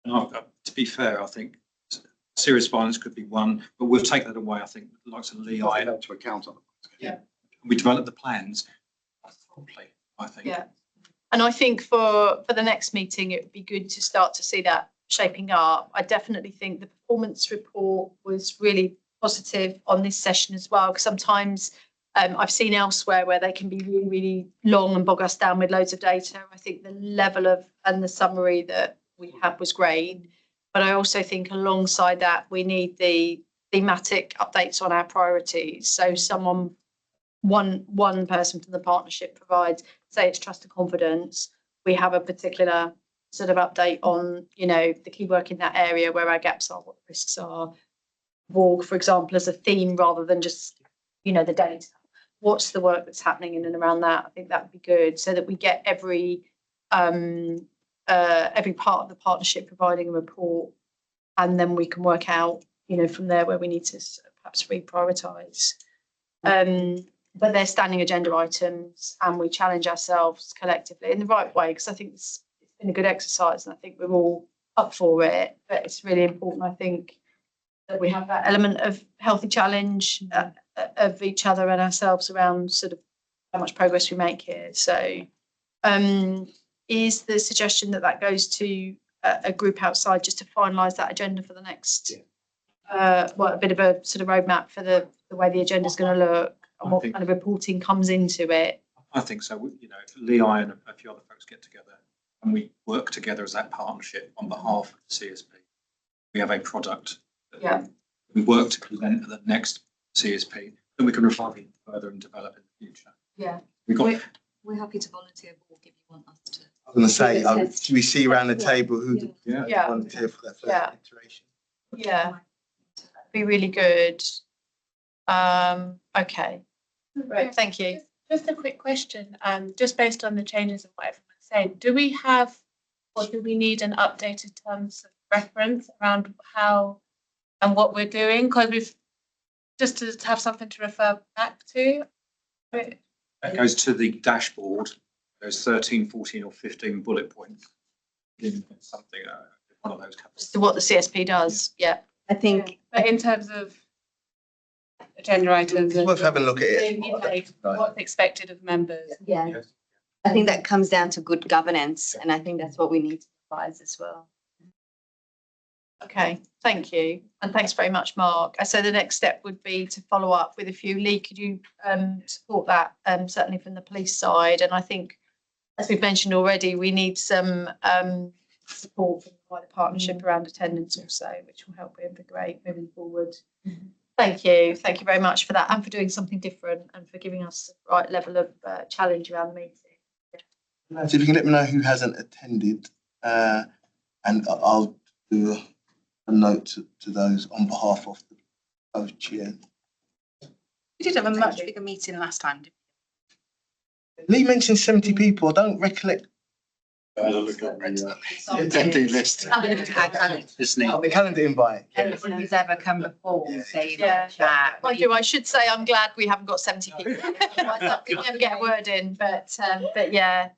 And to be fair, I think serious violence could be one, but we'll take that away. I think the likes of Lee, to account on. Yeah. We develop the plans properly, I think. Yeah. And I think for the next meeting, it would be good to start to see that shaping up. I definitely think the performance report was really positive on this session as well, because sometimes I've seen elsewhere where they can be really, really long and bog us down with loads of data. I think the level of and the summary that we had was great. But I also think alongside that, we need the thematic updates on our priorities. So one person from the partnership provides, say it's trust and confidence. We have a particular sort of update on, you know, the key work in that area, where our gaps are, what the risks are. WARG, for example, as a theme rather than just, you know, the data. What's the work that's happening in and around that? I think that would be good, so that we get every part of the partnership providing a report, and then we can work out, you know, from there where we need to perhaps reprioritise. But they're standing agenda items, and we challenge ourselves collectively in the right way, because I think it's been a good exercise, and I think we're all up for it. But it's really important, I think, that we have that element of healthy challenge of each other and ourselves around sort of how much progress we make here. So is the suggestion that goes to a group outside just to finalise that agenda for the next, a bit of a sort of roadmap for the way the agenda is going to look and what kind of reporting comes into it? I think so. You know, if Lee, I and a few other folks get together and we work together as that partnership on behalf of the CSP, we have a product that we work to present at the next CSP, then we can refine it further and develop in the future. Yeah. We're happy to volunteer if you want us to. I was going to say, do we see around the table who volunteer for that first iteration? Yeah, be really good. Okay, right. Thank you. Just a quick question. Just based on the changes of what everyone said, do we have, or do we need an updated terms of reference around how and what we're doing? Because we've just to have something to refer back to. That goes to the dashboard. There's 13, 14 or 15 bullet points. Something, one of those covers. So what the CSP does, I think. But in terms of agenda items, it's worth having a look at it. What's expected of members. Yeah, I think that comes down to good governance, and I think that's what we need to advise as well. Okay, thank you. And thanks very much, Mark. So the next step would be to follow up with a few. Lee, could you support that, certainly from the police side? And I think, as we've mentioned already, we need some support from the wider partnership around attendance also, which will help integrate moving forward. Thank you. Thank you very much for that, and for doing something different, and for giving us the right level of challenge around the meeting. So if you can let me know who hasn't attended, and I'll do a note to those on behalf of the both chair. We did have a much bigger meeting last time, didn't Lee mentioned 70 people. I don't recollect Look at the attendee list. The calendar invite. Anything's ever come before, say Yeah. that. Mind you, I should say I'm glad we haven't got 70 people. We never get a word in, but yeah.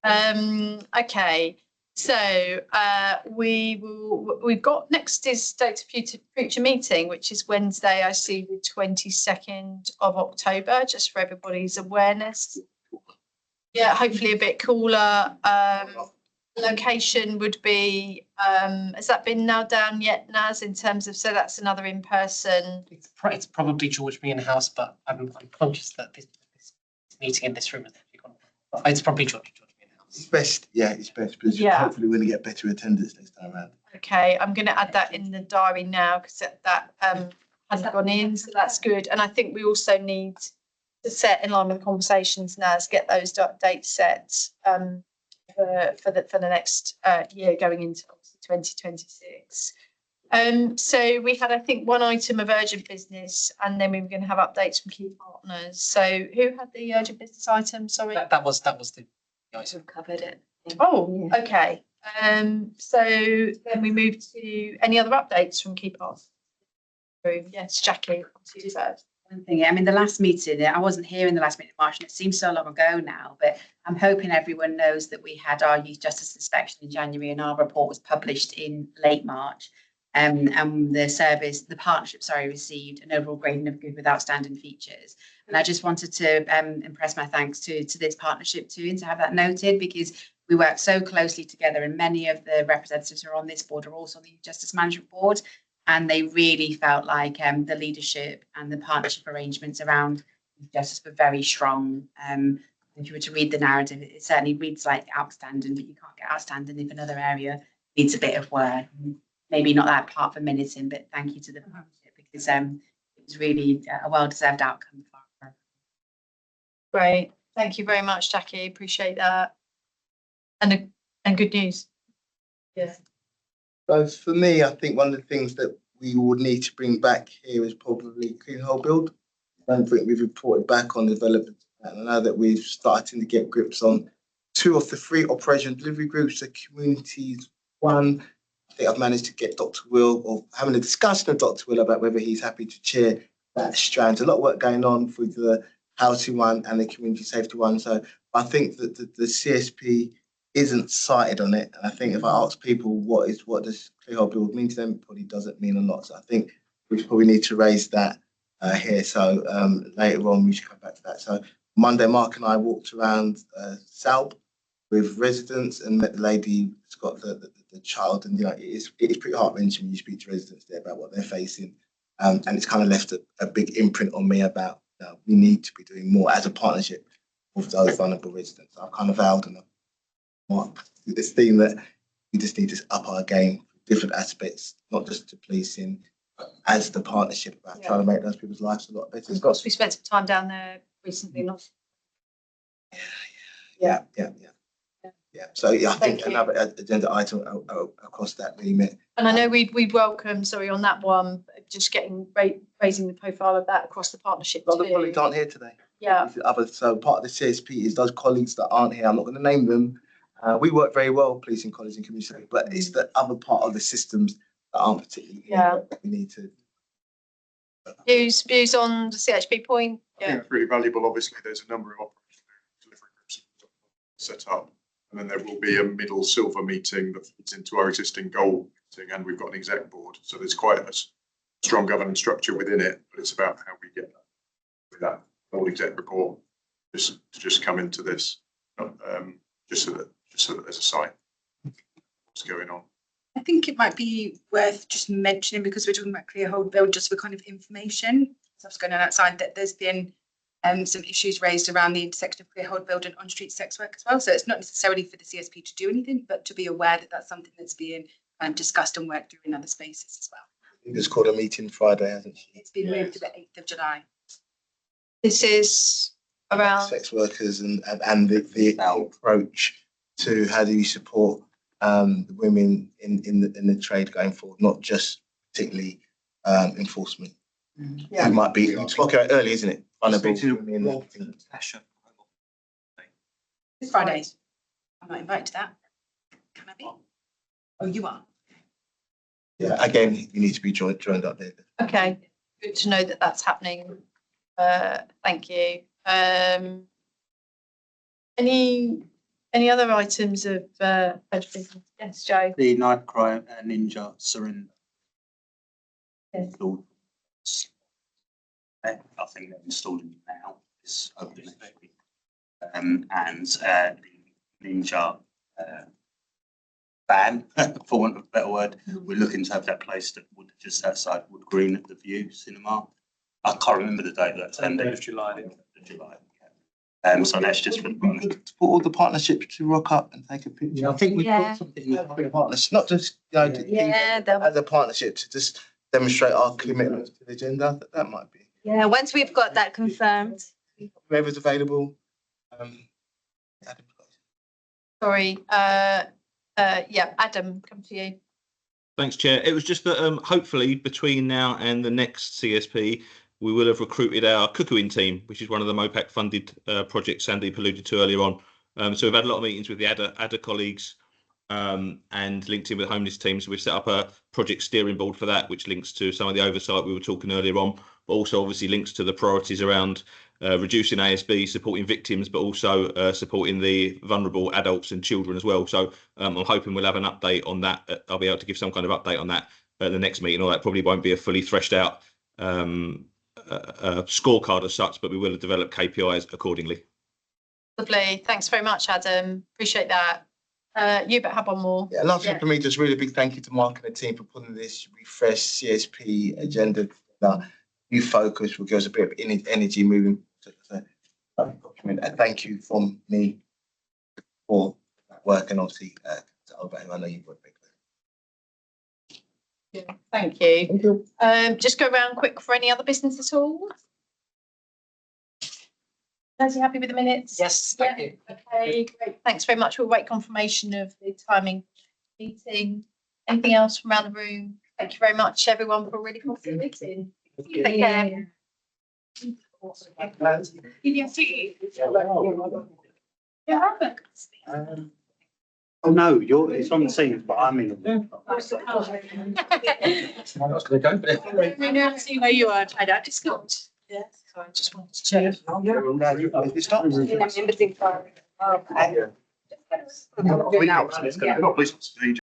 Okay, so we've got next is date of future meeting, which is Wednesday, I see the 22nd of October, just for everybody's awareness. Yeah, hopefully a bit cooler. Location would be, has that been nailed down yet, Naz, in terms of, so that's another in-person? It's probably George Meehan House, but I'm conscious that this meeting in this room has actually gone. It's probably George Meehan House. It's best, because Yeah. hopefully we're going to get better attendance next time around. Okay, I'm going to add that in the diary now because that hasn't gone in, so that's good. And I think we also need to set in line with the conversations, Naz, get those dates set for the next year going into 2026. So we had, I think, one item of urgent business, and then we were going to have updates from key partners. So who had the urgent business item? Sorry, That was the item. We've covered it. Oh, okay. So then we move to any other updates from key partners. Yes, Jackie, to you first. One thing, I mean, the last meeting, I wasn't here in the last meeting in March, and it seems so long ago now, but I'm hoping everyone knows that we had our youth justice inspection in January and our report was published in late March. And the partnership, received an overall grading of good with outstanding features. And I just wanted to impress my thanks to this partnership too, and to have that noted, because we work so closely together, and many of the representatives who are on this board are also on the Justice Management Board. And they really felt like the leadership and the partnership arrangements around justice were very strong. If you were to read the narrative, it certainly reads like outstanding, but you can't get outstanding if another area needs a bit of work. Maybe not that part for minuting, but thank you to the partnership, because it was really a well-deserved outcome. Great, thank you very much, Jackie. Appreciate that, and good news. Yeah. So for me, I think one of the things that we would need to bring back here is probably clean whole build. I don't think we've reported back on development. And I know that we've started to get grips on 2 of the 3 operation delivery groups, the communities one. I think I've managed to get Dr. Will, or having a discussion with Dr. Will about whether he's happy to chair that strand. A lot of work going on with the housing one and the community safety one. So I think that the CSP isn't cited on it. And I think if I ask people what does clear whole build mean to them, it probably doesn't mean a lot. So I think we probably need to raise that here. So later on, we should come back to that. So Monday, Mark and I walked around Salb with residents and met the lady who's got the child. And, it's pretty heart-wrenching when you speak to residents there about what they're facing. And it's kind of left a big imprint on me about we need to be doing more as a partnership with those vulnerable residents. So I've kind of vowed and this theme that we just need to up our game, different aspects, not just to policing, but as the partnership about trying to make those people's lives a lot better. Of course, we spent some time down there recently, not. Yeah. So I think another agenda item across that remit. And I know we'd welcome, on that one, just raising the profile of that across the partnership A lot of too. colleagues aren't here today. Yeah. So part of the CSP is those colleagues that aren't here. I'm not going to name them. We work very well, policing, colleagues and community, but it's the other part of the systems that aren't particularly here that we need to. Views on the CHP point? I think it's really valuable. Obviously, there's a number of operational delivery groups set up, and then there will be a middle silver meeting that feeds into our existing goal meeting, and we've got an exec board. So there's quite a strong governance structure within it, but it's about how we get that whole exec report just come into this, just so that there's a sight what's going on. I think it might be worth just mentioning, because we're talking about clear whole build, just for kind of information, stuff's going on outside, that there's been some issues raised around the intersection of clear whole build and on-street sex work as well. So it's not necessarily for the CSP to do anything, but to be aware that that's something that's being discussed and worked through in other spaces as well. It's called a meeting Friday, hasn't she? It's been moved to the 8th of July. This is around sex workers and the approach to how do you support the women in the trade going forward, not just particularly enforcement. Yeah. It might be spoke about early, isn't it? Vulnerable women. It's Fridays. I'm not invited to that. Can I be? Oh, you are? Yeah, again, you need to be joined up there. Okay, good to know that that's happening. Thank you. Any other items of pledge business? Yes, Joe. The knife crime ninja surrender. Yes. I think they're installing it now. It's open. And the ninja van, for want of a better word, we're looking to have that placed at Wood, just outside Wood Green at the View Cinema. I can't remember the date, that's 10th of July. So that's just for Put all the partnerships to rock up and take a picture. I think we've got something in the partnership, not just, as a partnership to just demonstrate our commitment to the agenda. That might be. Yeah, once we've got that confirmed. Whoever's available. Sorry, yeah, Adam, come to you. Thanks, Chair. It was just that hopefully between now and the next CSP, we will have recruited our cuckooing team, which is one of the MOPAC funded projects Sandeep alluded to earlier on. So we've had a lot of meetings with the ADA colleagues and linked in with homeless teams. So we've set up a project steering board for that, which links to some of the oversight we were talking earlier on, but also obviously links to the priorities around reducing ASB, supporting victims, but also supporting the vulnerable adults and children as well. So I'm hoping we'll have an update on that. I'll be able to give some kind of update on that at the next meeting, or that probably won't be a fully threshed out scorecard as such, but we will develop KPIs accordingly. Lovely. Thanks very much, Adam. Appreciate that. You but have one more. Yeah, last thing for me, just really big thank you to Mark and the team for putting this refreshed CSP agenda. New focus will give us a bit of energy moving. And thank you from me for that work, and obviously I know you've worked big. Yeah, thank you. Just go around quick for any other business at all. Are you happy with the minutes? Yes, thank you. Okay, great. Thanks very much. We'll wait confirmation of the timing meeting. Anything else from around the room? Thank you very much, everyone, for a really positive meeting. Take care. Oh no, it's on the scene, but I'm in. I know, see where you are, Chad. I just got. Yeah, so I just wanted to check. It's going to